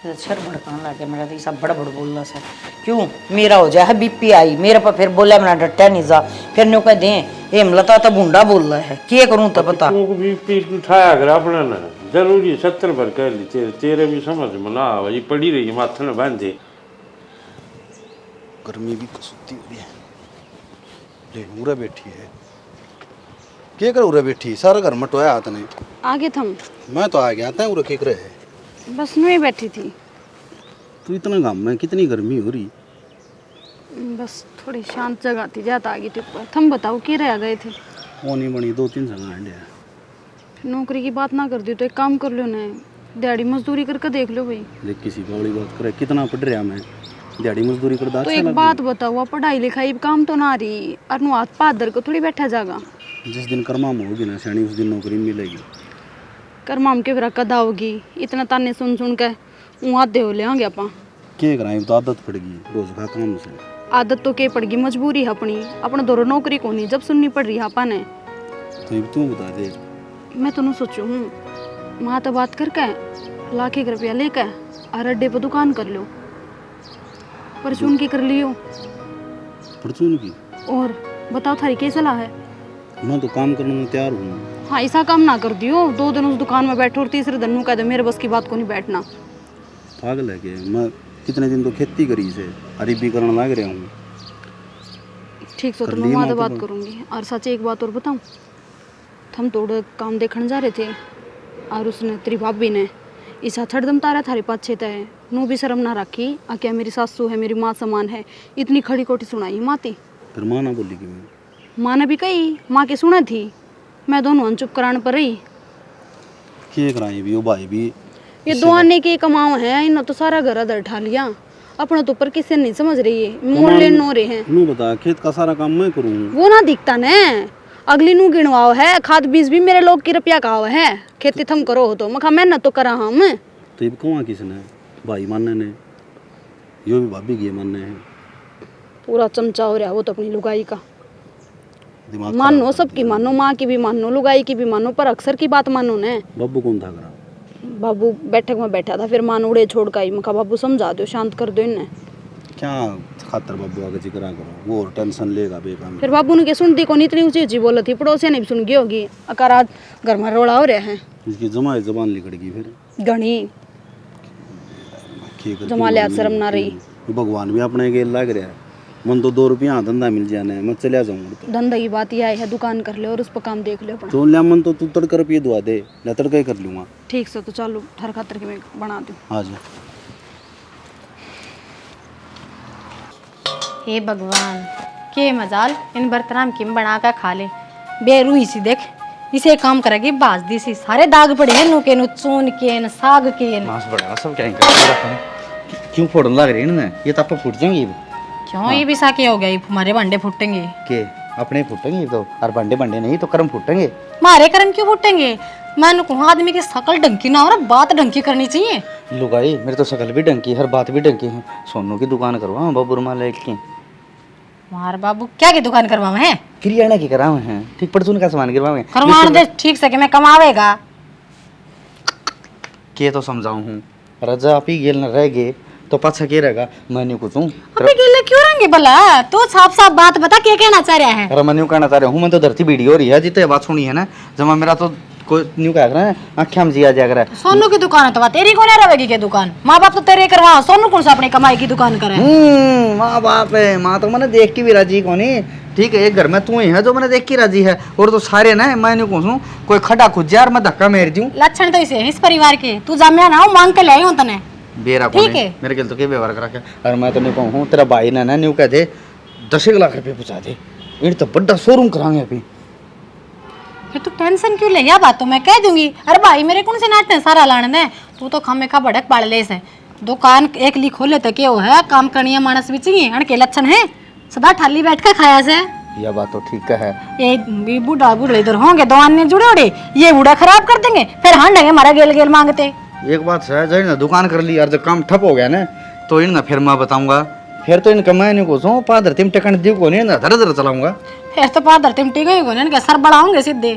C: सर भड़काने लगे मेरा तो सब बड़ा बड़ बोल रहा सर क्यों मेरा हो जाए बीपी आई मेरे पर फिर बोला मैंने डटा नहीं जा फिर न्यू कह दें हेमलता तो बूंडा बोल रहा है क्या करूं तो पता
J: बीपी उठाया अगर अपने ना जरूरी 70 भर कह ली तेरे भी समझ में ना ये पड़ी रही माथे में बांधे
B: गर्मी भी कसुती हो रही है ले उरे बैठी है क्या कर उरे बैठी सारा घर मटवाया हाथ ने
I: आगे थम
B: मैं तो आ गया था उरे क्या करे है
I: बस मैं ही बैठी थी
B: तू इतना घाम में कितनी गर्मी हो रही
I: बस थोड़ी शांत जगह थी जाता आगे थे ऊपर थम बताओ कि रह गए थे
B: वो नहीं बनी 2-3 जगह है
I: नौकरी की बात ना कर दी तो एक काम कर लो ना दिहाड़ी मजदूरी करके देख लो भाई
B: देख किसी का बड़ी बात करे कितना पढ़ रहा मैं दिहाड़ी मजदूरी करदा
I: तो एक बात बताओ पढ़ाई लिखाई काम तो ना रही और नु हाथ पादर को थोड़ी बैठा जागा
B: जिस दिन कर्मा में होगी ना सैनी उस दिन नौकरी मिलेगी
I: कर्माम के फिर कदा होगी इतना ताने सुन सुन के वहाँ दे हो ले आगे अपा
B: क्या कराएं तो आदत पड़ गई रोज का काम से
I: आदत तो के पड़गी मजबूरी है अपनी अपना दोनों नौकरी को नहीं जब सुननी पड़ रही है अपा ने
B: तो ये तू बता दे
I: मैं तो सोचू हूँ वहाँ तो बात करके लाख एक रुपया लेकर और अड्डे पर दुकान कर लो परचून की कर लियो
B: परचून की
I: और बताओ थारी क्या सलाह है
B: मैं तो काम करने में तैयार हूँ
I: हाँ ऐसा काम ना कर दियो 2 दिन उस दुकान में बैठो और तीसरे दिन नू कह दो मेरे बस की बात को नहीं बैठना
B: पागल है कि मैं कितने दिन तो खेती करी से अरबी करने लग रहा हूँ
I: ठीक सो तो मैं वहाँ बात करूँगी और सच एक बात और बताऊँ हम थोड़ा काम देखने जा रहे थे और उसने तेरी भाभी ने ऐसा छड़दम तारा थारे पास छेता है नू भी शर्म ना रखी आ क्या मेरी सासू है मेरी माँ समान है इतनी खड़ी कोटी सुनाई माती
B: फिर माँ ना बोली कि मैं
I: माँ ने भी कही माँ के सुना थी मैं दोनों चुप कराने पर रही
B: क्या कराएं भी वो भाई भी
I: ये दो आने के कमाओ है इन्होंने तो सारा घर अदर उठा लिया अपना तो ऊपर किसी नहीं समझ रही है मोड़ ले नो रहे हैं
B: नू बता खेत का सारा काम मैं करूँ
I: वो ना दिखता ने अगली नू गिनवाओ है खाद बीज भी मेरे लोग की रुपया कहा है खेती थम करो हो तो मैं मेहनत तो करा हम
B: तो ये कौन किसने भाई मानने ने यो भी भाभी की मानने हैं
I: पूरा चमचा हो रहा वो तो अपनी लुगाई का
B: दिमाग
I: मानो सबकी मानो माँ की भी मानो लुगाई की भी मानो पर अक्सर की बात मानो ने
B: बब्बू कौन था करा
I: बाबू बैठक में बैठा था फिर मान उड़े छोड़ का ही मैं कहा बाबू समझा दो शांत कर दो इन्हें
B: क्या खातर बब्बू आगे जिक्र करो वो और टेंशन लेगा बेकार में
I: फिर बाबू ने क्या सुनती कौन इतनी ऊंची ऊंची बोली थी पड़ोसी ने भी सुन गई होगी अकार आज घर में रोड़ा हो रहे हैं
B: इसकी जमाई जबान लिखड़गी फिर
I: घनी जमा ले शर्म ना रही
B: भगवान भी अपने के लग रहा है मन तो 2 रुपया धंधा मिल जाना है मैं चलिया जाऊंगा तो
I: धंधा की बात यह है दुकान कर ले और उस पर काम देख ले अपना
B: तो लिया मन तो तू तड़का रुपये दुआ दे या तड़का ही कर लूँगा
I: ठीक से तो चलो ठर खातर के मैं बना दूँ
B: हाँ जी
G: हे भगवान के मजाल इन बर्तन किम बना कर खा ले बेरुई सी देख इसे काम करेगी बाज दी सी सारे दाग पड़े हैं नु के नु चून के न साग के न
A: मांस बड़ा सब क्या कर क्यों फोड़न लग रही है ना ये तो आप फूट जाएंगे
G: क्यों ये भी साके हो गया, हमारे भांडे फूटेंगे?
A: के अपने फूटेंगे तो, और बंडे बंडे नहीं तो कर्म फूटेंगे।
G: मारे कर्म क्यों फूटेंगे? मैंने कहा आदमी की शकल ढंकी ना हो रहा, बात ढंकी करनी चाहिए।
A: लुगाई मेरे तो शकल भी डंकी, हर बात भी डंकी है। सोनू की दुकान करवा बबुरमा लाइट की।
G: मार बाबू क्या की दुकान करवावे हैं?
A: किरियाना की करावे हैं, ठीक परचून का सामान गिरवावे
G: करवाने दे ठीक से कि मैं कमावेगा।
A: के तो समझाऊं हूँ, रजा आप ही गेल न रह गए तो पाछा के रहेगा। मैं कुछ हूँ
G: अबे गेले क्यों रहेंगे भला? तू साफ साफ बात बता, क्या कहना चाह रहा है?
A: अरे मैं न्यू कहना चाह रहा हूँ, मैं तो धरती बीड़ी हो रही है जितने बात सुनी है ना, जमा मेरा तो कोई न्यू कह रहा है आख्या में जिया जाकर।
G: सोनू की दुकान है तो बात तेरी कौन है रहेगी के दुकान? माँ बाप तो तेरे करवा, सोनू कौन सा अपनी कमाई की दुकान करे?
A: माँ बाप है, माँ तो मैंने देख के भी राजी कोनी। ठीक है, एक घर में तू ही है जो मैंने देख के राजी है, और तो सारे ना मैं नहीं कहूँ कोई खड़ा खुजा और मैं धक्का मार दूं।
G: लक्षण तो इसे है इस परिवार के। तू जामिया ना हो, मांग के ले आई हूं तने।
A: बेरा
G: ठीक है।
A: मेरे के तो के व्यवहार करा के, और मैं तो नहीं कहूँ तेरा भाई ने ना न्यू कह दे 10 लाख रुपए पहुंचा दे, इन तो बड़ा शोरूम कराएंगे अभी।
G: फिर तू टेंशन क्यों ले? या बात तो मैं कह दूंगी। अरे भाई मेरे कौन से नाटक सारा लाने दे, तू तो खम्मे का भड़क पाड़ ले से। दुकान एक ली खोले तो क्या है, काम करनी है मानस भी चाहिए। अण के लक्षण है सदा ठाली बैठ कर खाया से।
A: यह बात तो ठीक है।
G: ये बूढ़ा बूढ़े इधर होंगे दो अन्य जुड़े उड़े, ये बूढ़ा खराब कर देंगे, फिर हांडेंगे हमारा गेल गेल मांगते।
A: एक बात है, जब ना दुकान कर ली और जब काम ठप हो गया ना तो इन ना फिर मैं बताऊंगा, फिर तो इन कमाए नहीं को पादर तिम टकन दी को नहीं ना धर धर चलाऊंगा।
G: फिर तो पादर तिम टिक ही कोने इनके सर बढ़ाऊंगे सीधे।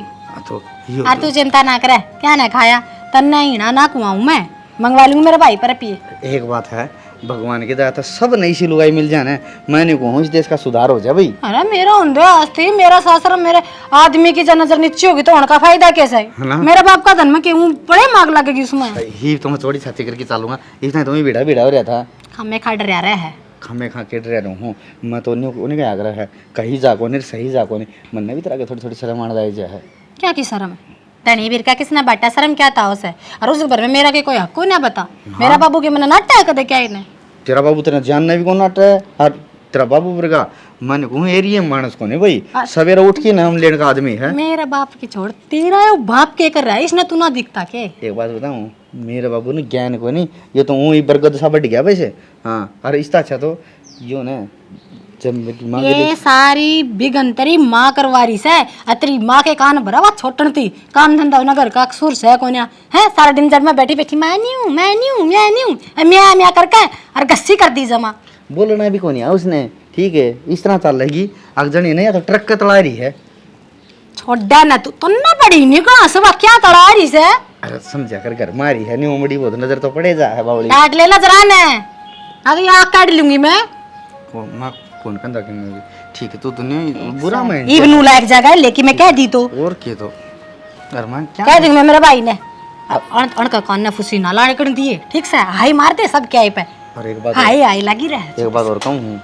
A: तो
G: अरे तू चिंता ना करे, क्या ना खाया तन्ना ही ना कुआऊं मैं, मंगवा लूंगी मेरे भाई पर पिए।
A: एक बात है, भगवान की दया तो सब नई सी लुगाई मिल जाए, मैंने कहूँ इस देश का सुधार हो जाए भाई।
G: अरे मेरा होंदे आस्ती मेरा सासरा मेरे आदमी की जब नजर नीचे होगी तो उनका फायदा कैसे है? मेरे बाप का धन में क्यों बड़े मांग लगेगी उसमें।
A: ही तो मैं थोड़ी छाती करके चलूंगा, इतना तो मैं बीड़ा बीड़ा हो रहा था।
G: हमें खा डर रहा है,
A: खमे खा के डर रहा हूँ मैं तो। उन्हें क्या आग्रह है, कहीं जाको नहीं सही जाको नहीं, मन ने भी तरह के थोड़ी थोड़ी शर्म आने जाए है।
G: क्या की शर्म? धनी वीर का किसने बाटा शर्म क्या था उसे? और उस घर में मेरा के कोई हक को ना बता। मेरा बाबू के मन नाटा है कदे क्या इन्हें?
A: तेरा बाबू तेरा जानना भी कौन नाटा है, और तेरा बाबू वर्गा मन कहूँ एरिया मानस को नहीं भाई, सवेरा उठ के नाम लेने का आदमी है।
G: मेरा बाप की छोड़, तेरा यो बाप के कर रहा है, इसने तू ना दिखता के?
A: एक बात बताऊं, मेरे बाबू ने ज्ञान को नहीं, ये तो ऊँ ही बरगद सा बढ़ गया वैसे। हाँ, अरे इसका अच्छा तो यो ना जब मेरी माँ
G: ये सारी बिगंतरी माँ करवारी से, अतरी माँ के कान भरा हुआ छोटन थी, काम धंधा नगर का कसूर से कोन्या है। सारा दिन जब मैं बैठी बैठी मैं नहीं हूँ म्या म्या करके और गस्सी कर दी जमा।
A: बोलना भी कौन है उसने, ठीक है इस तरह चल रही अगजनी नहीं, या तो ट्रक का तड़ा रही है।
G: छोड़ा ना तू ना पड़ी नहीं कहाँ सब क्या तड़ा रही से?
A: अरे समझा कर घर मारी है, न्यू मड़ी बहुत नजर तो पड़े जा है बावली।
G: काट लेना जरा ने, अगर आँख काट लूंगी मैं।
A: वो माँ कौन कंधा की, ठीक है तू नहीं बुरा मैं
G: इवनू लायक जगह लेकिन मैं कह दी तो
A: और के तो अरमान क्या
G: कह दूंगी मैं मेरे भाई ने अण का कान ने फुसी ना लाने कर दिए, ठीक से हाई मारते सब क्या पे।
A: और एक बात
G: हाई लगी रहे।
A: एक बात और कहूँ,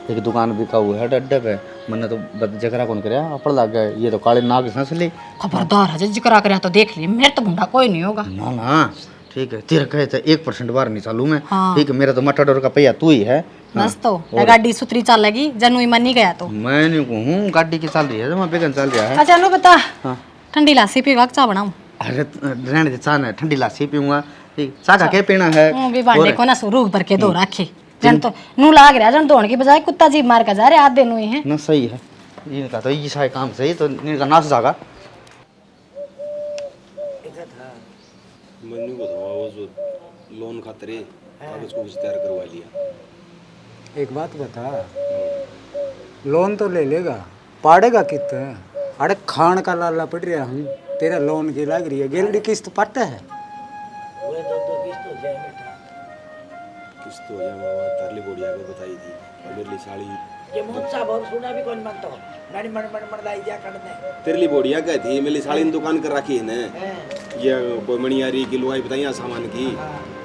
A: एक दुकान बिका हुआ है अड्डे पे, मैंने तो जगरा कौन करे अपड़ लग गया, ये तो काले नाग सांस ले।
G: खबरदार है जिक्र करे तो देख लिए, मेरे तो भुंडा कोई नहीं होगा।
A: ना ना ठीक है, तेरा कहे तो 1% बाहर नहीं चालू मैं।
G: हाँ।
A: ठीक है, मेरा तो मटाडोर का पहिया तू ही है।
G: बस तो गाड़ी सुतरी चल लगी, जनू मन नहीं गया तो
A: मैं नहीं कहूँ गाड़ी की चल रही है, मैं बेगन चल रहा है।
G: अच्छा नो बता,
A: हाँ।
G: ठंडी लासी पीवा चाह बनाऊं?
A: अरे रहने दे, चाह ठंडी लासी पीऊंगा, ठीक चाह का क्या पीना है।
G: भी बांडे को ना रूह भर के धो रखे, जन तो नू लाग रहा, जन धोने की बजाय कुत्ता जी मार का जा रहे आधे नू ही है
A: ना। सही है, इनका तो ये सारे काम सही, तो इनका नाश जागा।
H: मनु को तो वो जो लोन खातरे कागज को तैयार करवा लिया।
F: एक बात बता, लोन तो ले लेगा, पाड़ेगा कितना? अरे खान का लाला पड़ रहा हम, तेरा लोन की लग रही है, गेलड़ी किस्त पड़ता है।
E: वो दो किस्त हो जाए बेटा,
H: किस्त हो जाए मामा, तरली बोड़िया को बताई थी, और मेरी साड़ी
E: ये मुझसा बहुत सुना भी कौन मांगता हो, नानी मन लाई जा कर दे।
H: तेरली बोड़िया कहती मेरी साड़ी ने दुकान कर रखी है ना, ये कोई मणियारी की लुहाई बताइए सामान की,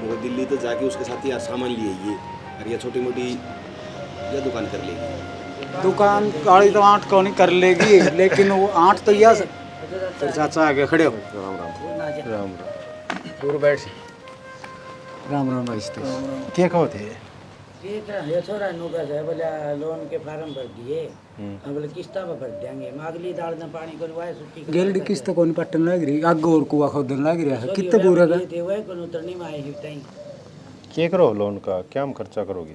H: मुझे दिल्ली तो जाके उसके साथ ही सामान लिए ये, और ये छोटी मोटी ये दुकान कर लेगी।
F: दुकान गाड़ी तो 8 कौन कर लेगी, लेकिन वो 8 तो यह तेरे चाचा आगे खड़े हो।
H: राम राम राम राम।
F: दूर बैठ। राम राम भाई, क्या कहो थे?
E: ठीक है, ये छोरा नुका है बोले लोन के फार्म भर दिए, अब बोले किस्ता पर भर देंगे, मागली दाल ने पानी करवाए छुट्टी
F: गेलड़ी किस्त कौन पट्टन लग रही, आग और कुआ खोदन लग रहा है, कितने पूरा का?
E: थे वह कोन उतरनी में आई हिताई।
H: क्या करो लोन का, क्या हम खर्चा करोगे?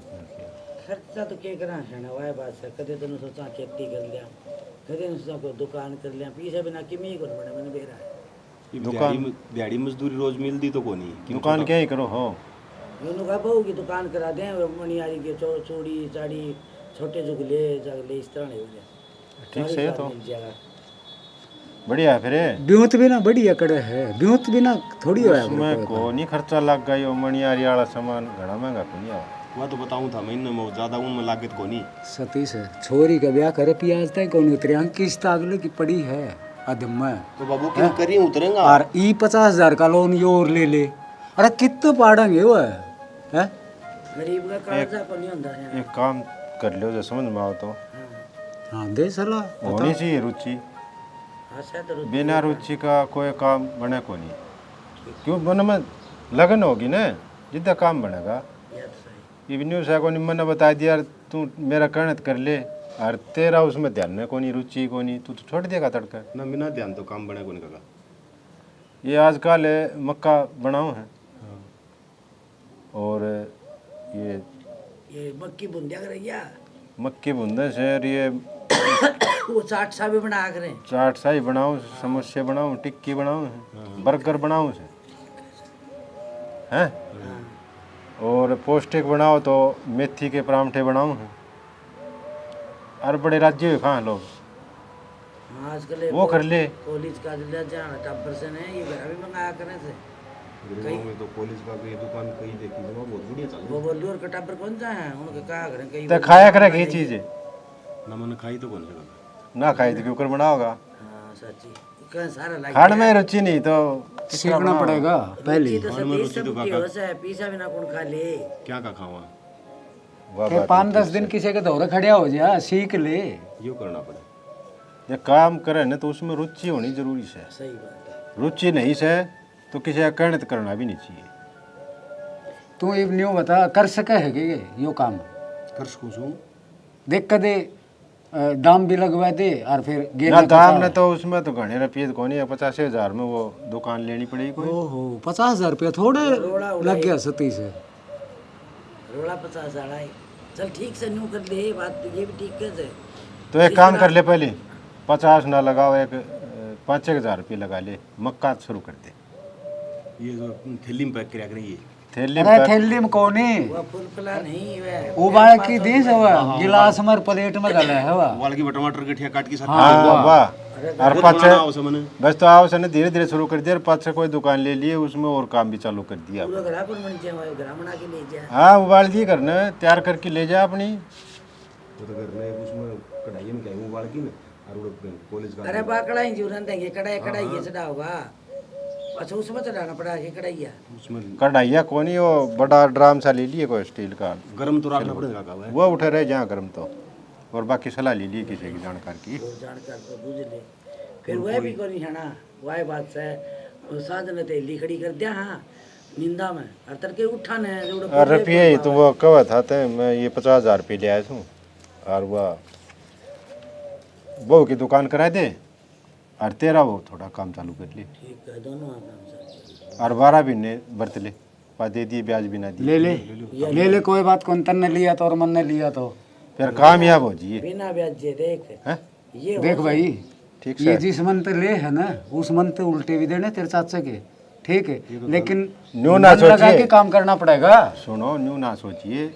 E: खर्चा तो क्या करा है ना वाह बात है कदे तनु सोचा खेती कर लिया कदे न सोचा कोई दुकान कर लिया पीछे बिना किमी कर बड़े मैंने बेरा है
H: दुकान दिहाड़ी मजदूरी रोज मिलती तो कोनी
J: दुकान क्या ही करो हो
E: योनु का बहू की दुकान करा दें मणियारी के चूड़ी चाड़ी छोटे जुगले जगले इस तरह हो जाए
J: ठीक से है तो
E: मिल जाएगा
J: बढ़िया है फिर
F: ब्यूत भी ना बढ़िया करे है ब्यूत भी ना थोड़ी है
J: उसमें को नहीं खर्चा लग गई वो मणियारी वाला सामान घना महंगा को नहीं आवा
H: वह तो बताऊं था महीने में ज्यादा उनमें लागत कोनी
F: सतीश है छोरी का ब्याह करे पियाज तक कौन उतरे किस्त अगले की पड़ी है अदम में
H: तो बाबू क्यों करी उतरेगा
F: और ई 50,000 का लोन ये और ले ले अरे कितने पाड़ेंगे वो है
E: गरीब का कर्जा पर नहीं होता है
J: एक काम कर लो जो समझ में आओ तो
F: हाँ दे सलाह
J: होनी चाहिए रुचि
E: आशा तो
J: बिना रुचि का कोई काम बने को नहीं क्यों मन में लगन होगी ना जितना काम बनेगा इवन्यू से को मैंने बता दिया तू मेरा कहने कर ले और तेरा उसमें ध्यान में कोनी रुचि कोनी तू तो छोड़ देगा तड़का
H: ना बिना ध्यान तो काम बने कोनी का
J: ये आजकल मक्का बनाओ है और
E: ये मक्की बुंदिया करेगा
J: मक्की बुंदे से और ये
E: वो चाट सा भी बना करें
J: चाट शाही बनाओ समोसे बनाओ टिक्की बनाओ बर्गर बनाओ से हैं और पौष्टिक बनाओ तो मेथी के परांठे बनाओ हैं और बड़े राज्य हुए कहाँ लोग
E: आजकल
J: वो कर ले
E: कॉलेज का ले जाना टब्बर से नहीं ये घर भी मंगाया करें से
H: गरीबों में तो कॉलेज का कोई दुकान कहीं देखी तो वो बहुत बढ़िया चल
E: वो बोलू और टब्बर कौन सा है उनके कहा करें कहीं
J: तो खाया करे ये चीज़
H: ना मैंने खाई तो कौन सा
J: ना खाई तो क्यों कर बनाओगा
E: हाँ सच्ची कहीं सारा लाइक
J: खाने में रुचि नहीं तो
F: सीखना पड़ेगा पहले
E: तो सतीश सब की हो से पीसा बिना कौन खा ले
H: क्या का खावा
F: के 5-10 दिन किसी के दौरे खड़िया हो जा सीख ले
H: यो करना पड़े
J: ये काम करे ना तो उसमें रुचि होनी जरूरी है
E: सही बात है
J: रुचि नहीं से तो किसी का कहने तो करना भी नहीं चाहिए
F: तू ये न्यू बता कर सके है कि यो काम
H: कर सकूं
F: देख कदे दाम भी लगवा दे और फिर
J: ना
F: गेना
J: दाम ने तो उसमें तो घने रुपये तो नहीं है 50,000 में वो दुकान लेनी पड़ेगी कोई
F: ओहो 50,000 रुपया थोड़े लग गया सतीश है
E: रोड़ा 50,000 आए चल ठीक से न्यू कर ले बात तो ये भी ठीक कैसे
J: तो एक काम कर ले पहले 50 ना लगाओ एक 5,000 रुपये लगा ले मक्का शुरू कर दे
H: ये जो थैली में पैक किया करें ये
J: थैली
F: अरे थैली में कौन है
E: वो फुल फला नहीं वे
F: उबाल की दी से वह गिलास मर प्लेट में गला है वह
H: वाल की टमाटर के ठिया काट के साथ
J: हाँ वाह और पाँच
H: आओ से मैंने
J: बस तो आओ सने धीरे धीरे शुरू कर दिया और पाँच से कोई दुकान ले लिए उसमें और काम भी चालू कर दिया
E: पूरा घर पर मन चाहिए घर बना के ले जा
J: हाँ उबाल दिए करना तैयार करके ले जा अपनी
H: वो तो करने उसमें कढ़ाई में क्या उबाल की ना और वो कॉलेज का
E: अरे बा कढ़ाई जीवन देंगे कढ़ाई कढ़ाई ये चढ़ा होगा अच्छा उसमें चढ़ाना पड़ा ये कढ़ाइया
H: उसमें
J: कढ़ाइया कोनी वो बड़ा ड्राम सा ले लिए कोई स्टील का
H: गरम तो रखना पड़ेगा का
J: वो उठे रहे जहाँ गर्म तो और बाकी सलाह ले लिए किसी की जानकार की
E: वो जानकर तो बुझ ले फिर वह भी कोनी है ना वह बात से वो साधन ते लिखड़ी कर दिया हाँ निंदा में और तड़के उठाने
J: और रुपये तो वो कवा था तो मैं ये 50,000 रुपये ले आया हूँ और वह बहू की दुकान करा दे और तेरा वो थोड़ा काम चालू कर ले
E: ठीक है दोनों आराम से
J: और 12 भी ने बरत ले पा दे दिए ब्याज भी ना दिए
F: ले ले कोई बात कौन तन ने लिया तो और मन ने लिया तो
J: फिर कामयाब हो जाइए
E: बिना ब्याज जे देख
J: हैं
E: ये
F: देख भाई
J: ठीक
F: ये
J: से
F: जिस मन पे ले है ना उस मन पे उल्टे भी देने तेरे चाचा के ठीक है लेकिन
J: न्यू ना
F: मन लगा
J: सोचिए।
F: के काम करना पड़ेगा
J: सुनो न्यू ना सोचिए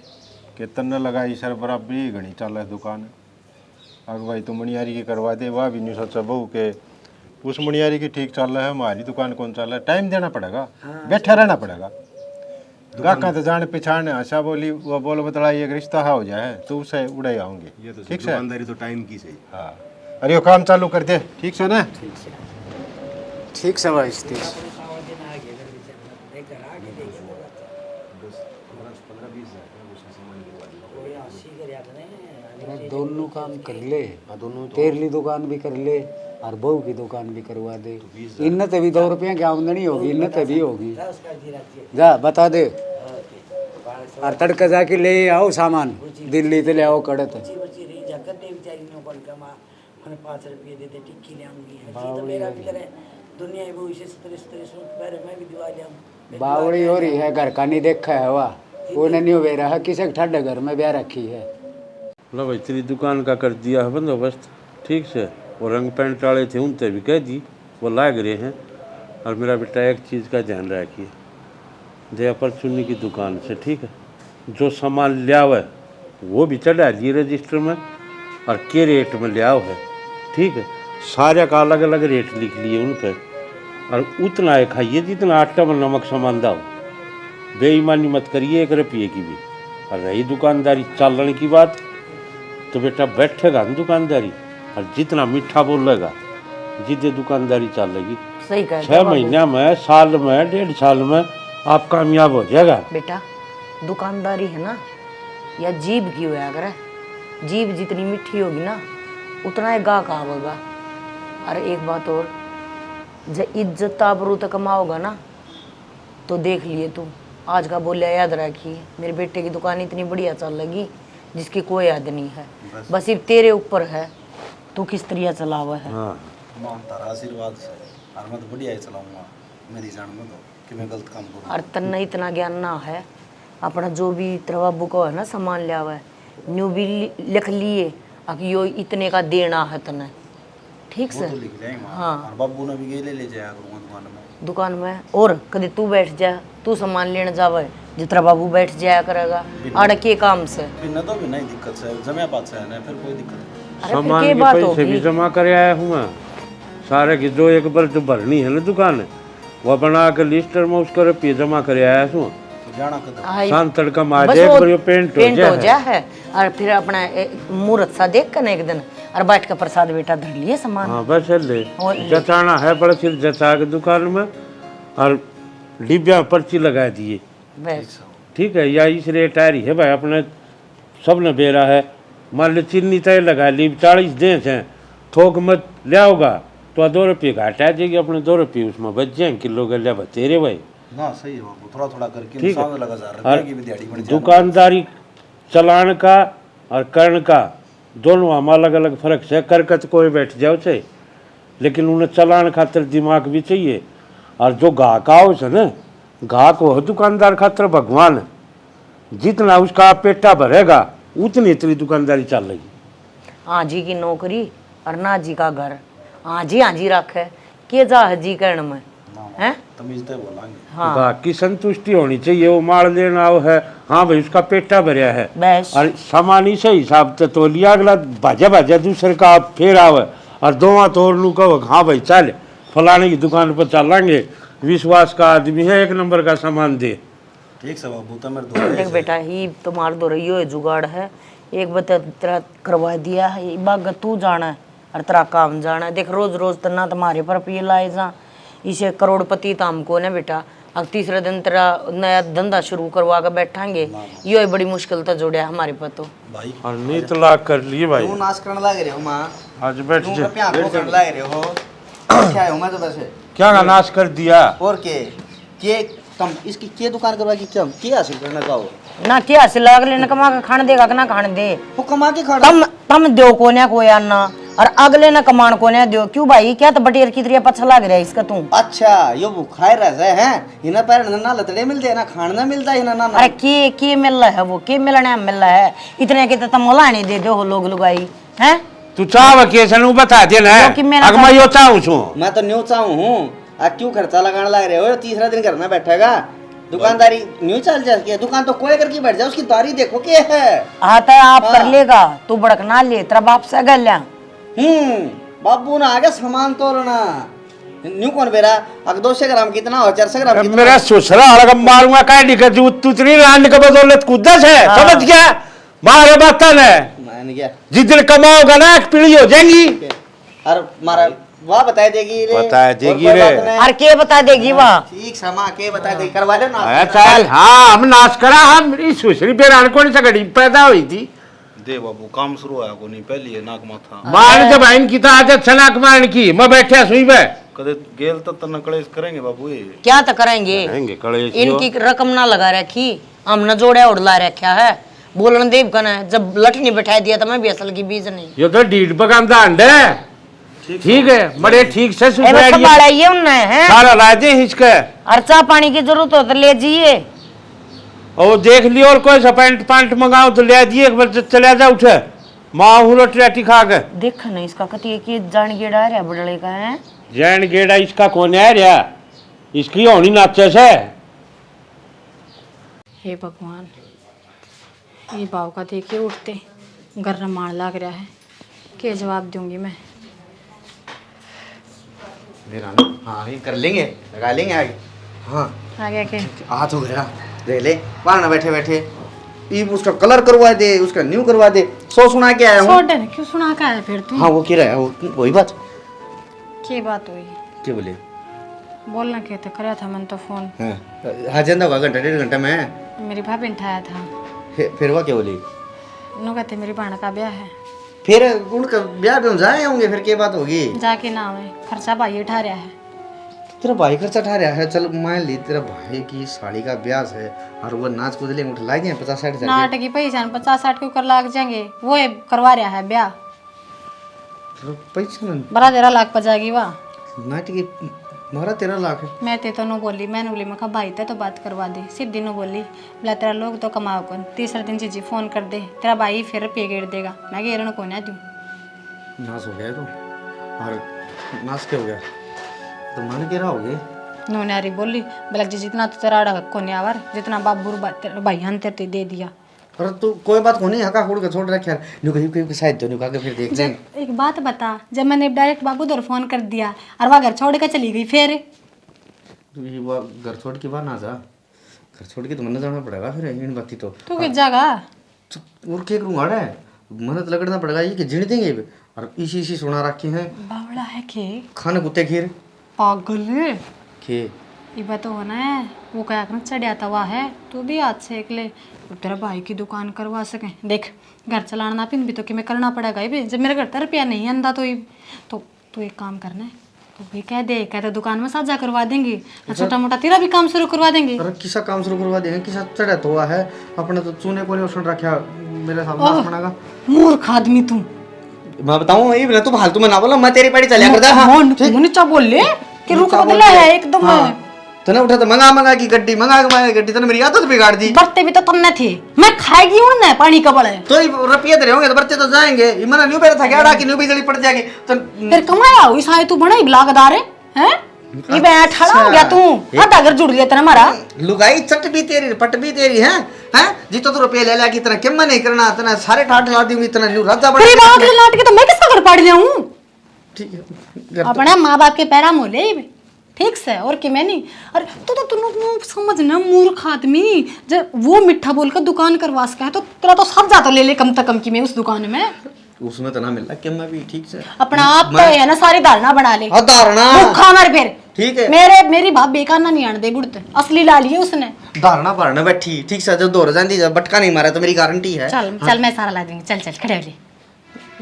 J: कि तन्ने लगाई सर बराबरी घनी चल है दुकान अगर भाई तुम मणियारी की करवा दे वह भी नहीं सोचा बहू के उस मणियारी की ठीक चल रहा है हमारी दुकान कौन चल रहा है टाइम देना पड़ेगा बैठा रहना पड़ेगा गाका तो जाने पिछाड़ने आशा बोली वो बोल बतला एक रिश्ता हो जाए तो उसे उड़े आऊंगे
H: ये तो
J: ठीक से
H: दुकानदारी तो टाइम की सही
J: हाँ अरे वो काम चालू कर दे ठीक से ना
F: ठीक से भाई सतीश दोनों काम कर ले तेरली दुकान भी कर ले और बहू की दुकान भी करवा दे इनने तभी 2 रुपया की आमदनी होगी इनने तभी होगी जा बता दे और तड़के जाके ले आओ सामान दिल्ली से ले आओ कड़त
E: बची बची रही जगत दे बेचारी ने कौन कमा मैंने 5 रुपये दे दे टिक्की ले आऊंगी तो मेरा भी करे दुनिया में भविष्य 37 सूट पहले मैं भी दिवा ले आऊं
F: बावड़ी हो रही है घर का नहीं देखा है वाह वो नहीं हो रहा है, किसी ठंडे घर में ब्याह रखी है।
K: लो भाई तेरी दुकान का कर दिया है बंदोबस्त ठीक से। वो रंग पेंट वाले थे उनसे भी कह दी, वो लाग रहे हैं। और मेरा बेटा एक चीज़ का ध्यान रखिए, जया परचुन्नी की दुकान से ठीक है, जो सामान लिया हुआ है वो भी चढ़ा दिए रजिस्टर में, और के रेट में लिया हुआ है ठीक है। सारे का अलग अलग रेट लिख लिए उन पर, और उतना है खाइए जितना आटा में नमक सामान दाओ। बेईमानी मत करिए 1 रुपये की भी। और रही दुकानदारी चालन की बात, तो बेटा बैठेगा ना दुकानदारी, और जितना मीठा बोलेगा जितने दुकानदारी चलेगी।
C: सही कह
K: 6 महीने में, साल में, 1.5 साल में आप कामयाब हो जाएगा।
C: बेटा दुकानदारी है ना, या जीभ की होया करे, जीभ जितनी मीठी होगी ना उतना ही गाहक आवेगा। और एक बात और, जब इज्जत आबरू तक कमाओगा ना तो देख लिए तू, आज का बोलिया याद रखिए, मेरे बेटे की दुकान इतनी बढ़िया चल लगी जिसकी कोई याद नहीं है। बस सिर्फ तेरे ऊपर है, तू किस तरह चलावा है।
K: हाँ
B: मान तारा आशीर्वाद से और मैं तो बढ़िया ही चलाऊंगा, मेरी जान में तो कि मैं गलत काम करूँ।
C: और तन्ने इतना ज्ञान ना है, अपना जो भी तेरा बाबू को है ना सामान लिया हुआ है न्यू भी लिख लिए कि यो इतने का देना है तने, ठीक से।
B: तो लिख जाएंगे
C: हाँ।
B: और बाबू ने भी ले जाया करूँगा
C: दुकान में। और कभी तू बैठ जा, तू सामान लेने जावे जितना बाबू बैठ जाया करेगा आड़ के काम से।
B: बिना तो भी नहीं दिक्कत से जमे बात से है, फिर कोई दिक्कत नहीं।
C: अरे फिर
K: सामान
C: के
K: के
C: बात
K: पैसे भी
C: होगी।
K: जमा कर आया हूँ मैं सारे की। जो एक बार जो भरनी है ना दुकान, वो बना के लिस्टर में उसका रुपये जमा कर आया हूँ।
B: तो जाना कदम
C: हाय,
K: शाम तड़का मार
C: बस
K: जाए, एक
C: वो
K: बार ये पेंट हो
C: जा है। और फिर अपना मुहूर्त सा देख कर एक दिन और बैठ कर प्रसाद बेटा धर लिए सामान।
K: हाँ बस ले
C: और ले।
K: जचाना है बड़ा सिर जचा के दुकान में, और डिब्बिया पर्ची लगा दिए
C: बस
K: ठीक है। या इस रेट आ रही है भाई, अपने सब ने बेरा है। मान लो चीनी तय लगा ली 40 दें हैं, थोक मत ले होगा तो 2 रुपये घाटा आ जाएगी, अपने 2 रुपये उसमें बच जाएंगे। किलो गलिया बतेरे भाई
B: ना सही है बाबू, थोड़ा थोड़ा करके
K: ठीक है।
B: सामने लगा जा
K: और
B: रहा है कि भी दिहाड़ी बन जाए।
K: दुकानदारी चलान का और कर्ण का दोनों हम अलग अलग फर्क से। करकत कोई बैठ जाओ से, लेकिन उन्हें चलान खातर दिमाग भी चाहिए। और जो गाहक आओ से ना, गाहक हो दुकानदार खातर भगवान है। जितना उसका पेटा भरेगा उतनी तेरी दुकानदारी चलेगी।
C: हाँ जी की नौकरी और ना जी का घर, हाँ जी रखे के जा है जी करण में हैं।
B: तमीज तो बोलांगे।
C: हाँ
K: गाहक की संतुष्टि होनी चाहिए। वो माल लेना आओ है, हाँ भाई उसका पेटा भरया है,
C: बस
K: और सामानी से हिसाब से तो लिया, अगला भाजा दूसरे का फिर आवे और दोवा तोड़ लू कहो हाँ भाई चल फलाने की दुकान पर चलेंगे, विश्वास का आदमी है, 1 नंबर का सामान दे।
B: ठीक से बाबू तो मेरे
C: देख बेटा ही तुम्हारे दो रही हो जुगाड़ है। एक बता तेरा करवा दिया है, बाग तू जाना है और तेरा काम जाना है। देख रोज रोज तना तुम्हारे पर पिए लाए जा, इसे करोड़पति तो हमको ना बेटा। अब तीसरे दिन तेरा नया धंधा शुरू करवा कर बैठांगे, यो बड़ी मुश्किल तो जोड़ा हमारे पर तो
B: भाई।
K: और नहीं तलाक कर लिए भाई,
B: तू नाश करने लग रहे हो माँ,
K: आज बैठ
B: तू
K: जा।
B: प्यार को करने लग रहे हो। क्या है मैं तो वैसे
K: क्या का नाश कर दिया।
B: और के तुम इसकी के दुकान करवा की क्या हासिल करना चाहो
C: ना क्या से लाग लेने कमा के खाने देगा कि ना खाने दे।
B: वो कमा के खा
C: तम दो कोने को ना और अगले ना कमान कोने दो। क्यों भाई क्या तो बटेर की तरह पछा लग रहा है इसका तू।
B: अच्छा यो भूखा रह हैं इना पैर ना लतड़े मिलते ना खाना मिलता है ना।
C: अरे के मिल रहा है, वो के मिलने मिल रहा है। इतने के तो तुम मोलाने दे दो लोग लुगाई हैं।
K: तू चाह केसन वो बता दे ना, अगर मैं यो चाहूं छूं।
B: मैं तो न्यू चाहूं हूं। आ क्यों खर्चा लगाने लग रहे हो? तीसरा दिन घर में बैठेगा, दुकानदारी न्यू चल जाती है। दुकान तो कोई करके बैठ जाए, उसकी दारी देखो क्या है।
C: आता है आप कर लेगा, तू भड़कना ले, तेरा बाप से गल लिया।
B: बाबू ना आगे सामान तोड़ना न्यू कौन बेरा अगर 200 ग्राम कितना हो 400 ग्राम कितना?
K: मेरा ससुरा हड़क मारूंगा काय निकल तू तुतरी रांड के बदौलत कुदस है। समझ गया मारे बातन है।
B: मान गया
K: जितने कमाओगा ना एक पीढ़ी हो जाएंगी।
B: और मारा वाह बता देगी रे,
K: बता देगी रे।
C: और के बता देगी वहाँ?
B: ठीक समा के बता देगी, करवा ले ना।
K: चल हाँ हम नाश करा। हम मेरी सुसरी बेरान कौन सा घड़ी पैदा हुई थी।
B: दे बाबू काम शुरू है को नहीं पहली है नाक माथा
K: मान जब आइन की तो आदत सनाक मान की मैं बैठा सुई में
B: कदे गेल तो नकलेश करेंगे बाबू। ये
C: क्या तो करेंगे इनकी रकम ना लगा रखी, हम न जोड़े उड़ला रखा है। बोलन देव कना जब लठ नहीं बैठा दिया तो मैं भी असल की बीज नहीं।
K: ये तो डीड बगांदा अंडे ठीक है बड़े ठीक से
C: ये उनने है
K: सारा लादे हिचके।
C: और चाह पानी की जरूरत हो तो ले जाइए।
K: और देख लियो और कोई सा पैंट पैंट मंगाओ तो ले दिए, एक बार चले जा उठे माँ हुलट रेटी खा के।
C: देख ना इसका कति की जान गेड़ा रहा बड़ले का है।
K: जैन गेड़ा इसका कौन है रहा, इसकी होनी नाचे से।
I: हे भगवान, ये भाव का देखिए उठते गर्म मार लग रहा है, क्या जवाब दूंगी मैं।
B: हाँ ये कर लेंगे, लगा लेंगे आगे। हाँ
I: आगे के
B: आ तो गया, देख ले वहाँ ना बैठे बैठे ये उसका कलर करवा दे, उसका न्यू करवा दे। सो सुना के आया हूँ।
I: छोड़ दे, क्यों सुना का है फिर तू?
B: हाँ वो कह रहा है, वो वही बात।
I: क्या बात हुई?
B: क्या बोले?
I: बोलना क्या था, कराया था मैंने तो फोन।
B: हाँ जंदा हुआ घंटा 1.5 घंटा में।
I: मेरी भाभी ने उठाया था।
B: फिर वो क्या बोली?
I: नो कहते मेरी बहन का ब्याह है।
B: फिर उनका ब्याह पे जाए होंगे, फिर क्या बात होगी?
I: जाके ना है, खर्चा भाई उठा रहा है।
B: तेरा भाई खर्चा उठा रहा है। चल मान ली तेरा भाई की साड़ी का ब्याह है और वो नाच कूद लेंगे, उठ लाएंगे 50-60 हजार।
I: नाटक की पहचान 50-60 के ऊपर लाग जाएंगे, वो है करवा रहा है ब्याह।
B: पैसा
I: 12-13 लाख पर जाएगी वाह।
B: नाटक की 12-13 लाख है।
I: मैं ते तो नो बोली, मैंने बोली मैं कहा भाई ते तो बात करवा दे। सीधी नो बोली बोला तेरा लोग तो कमाओ कौन, तीसरे दिन चीजी फोन कर दे तेरा भाई फिर रुपये गेड़ देगा। मैं गेरन को ना दूँ।
B: नाश हो गया तो, और नाश क्या हो गया तो मान के रहा होगे।
I: नो नारी बोली बोला जी जितना तो तेरा आड़ा को नहीं आवर, जितना बाबू तेरा भाई हन तेरे दे दिया।
B: अरे तू कोई बात को नहीं, हका खोड़ के छोड़ रखे यार। न्यू कहीं शायद तो न्यू का के फिर देख लेंगे।
I: एक बात बता, जब मैंने डायरेक्ट बाबू दर फोन कर दिया और वह घर छोड़ के चली गई, फिर
B: तू ये वो घर छोड़ के बाहर ना जा, घर छोड़ के तो मन जाना पड़ेगा फिर इन बाती तो।
I: तू किस जगह
B: और क्या करूँगा रे, मन तो लगना पड़ेगा ये कि जिन देंगे और इसी सुना रखे हैं।
I: बावड़ा है के
B: खाने कुत्ते खीर
I: पागल
B: के
I: ये बात हो ना है, वो क्या करना चढ़िया तवा है, तू भी हाथ सेक ले, तेरा भाई की दुकान करवा सके। देख घर चलाना पिन भी तो कि मैं करना पड़ेगा ही भी, जब मेरे घर का रुपया नहीं आंदा तो तू एक काम करना है, तो भी कह दे कहते दुकान में साझा करवा देंगे, छोटा मोटा तेरा भी काम शुरू करवा देंगे।
B: अरे किसा काम शुरू करवा देंगे, किसा चढ़ा तो हुआ है अपने तो चूने को नहीं सुन रखा मेरे सामने सुनागा।
I: मूर्ख आदमी तू।
B: मैं बताऊं ये बिना तू फालतू में ना बोला, मैं तेरी पाड़ी चलिया करता। हां
I: मुझे चा बोल ले कि रुक बदला है एकदम।
B: तने उठा तो मंगा की गड्डी, मंगा गड्डी तने मेरी आदत बिगाड़ दी।
I: बरते भी तो तुमने थे, मैं खाएगी हूं ना पानी का बड़े
B: तो रुपये तेरे होंगे तो बरते तो जाएंगे। मना न्यू पे था क्या डाकी न्यू बिजली पड़ जाएगी तो
I: फिर कमाया हुई साय तू बड़ा लागदार है हैं? ये बैठ खड़ा हो गया तू, आधा घर जुड़ गया तेरा मारा।
B: लुगाई चट भी तेरी पट भी तेरी है हैं? जितो तो रुपये ले लिया की तरह किम्मा नहीं करना, तना सारे ठाठ ला दूंगी, तना न्यू राजा बड़ा।
I: तेरी बात के लाट के तो मैं किसका घर पाड़ लिया हूं?
B: ठीक है
I: अपने माँ बाप के पैरा मोले ठीक से, और कि मैं नहीं। अरे तू समझना मूर्ख आदमी, जब वो मिठा बोलकर दुकान करवा सका है तो तेरा तो सब जाता ले ले कम से कम की मैं उस दुकान में
B: उसमें तो ना मिल रहा कि मैं भी ठीक से
I: अपना आप तो है ना सारी धारणा बना ले।
B: हाँ धारणा
I: भूखा मर फिर
B: ठीक है।
I: मेरी बाप बेकार ना नहीं आने दे बुढ़ते, असली ला लिए उसने।
B: धारणा भरना बैठी ठीक से, जब दौड़ जाती जब बटका नहीं मारा तो मेरी गारंटी है।
I: चल मैं सारा ला दूंगी, चल खड़े हो ले,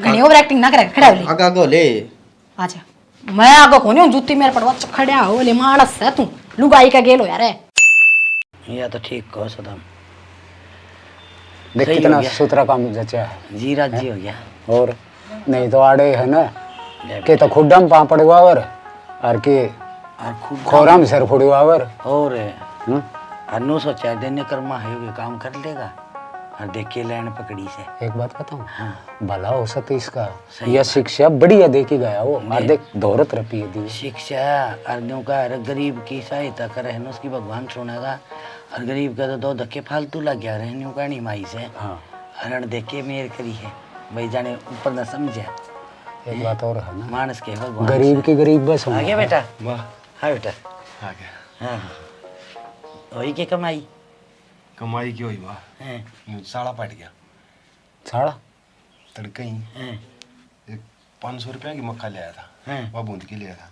I: घनी ओवर एक्टिंग ना करे, खड़े हो ले
B: आगा ले
I: आजा। मैं आगो कोनी हूं, जूती मेरे पड़वा खड़िया हो ले, मानस है तू, लुगाई का गेल हो यार।
E: या तो ठीक कहो सदाम,
F: देख कितना सुथरा काम जचा है
E: जी राजी हो गया।
F: और नहीं तो आड़े है ना के तो खुड्डा में पापड़ वावर और के खोरा में सर फुड़वावर
E: और अनु सोचा देने कर्मा है काम कर लेगा और देख के लैंड पकड़ी से।
F: एक बात बताऊं, हाँ भला हो सकता इसका, यह शिक्षा बढ़िया दे के गया वो, और देख दौरत रुपये दी
E: शिक्षा अर्जों का गरीब की सहायता करे है उसकी भगवान सुनेगा, और गरीब का तो 2 धक्के फालतू लग गया रहने का नहीं माई से। हाँ अरण देख के मेर करी है भाई, जाने ऊपर न समझे।
F: एक बात और है ना,
E: मानस के भगवान
F: गरीब की गरीब बस
E: आ गया बेटा।
B: वाह
E: हाँ बेटा
B: आ गया।
E: हाँ वही के कमाई
H: कमाई क्यों हुई वाह, यूं साड़ा पट गया
F: साड़ा
H: तड़के ही। एक 500 रुपया की मक्का ले आया था, वह बूंद के लिया था,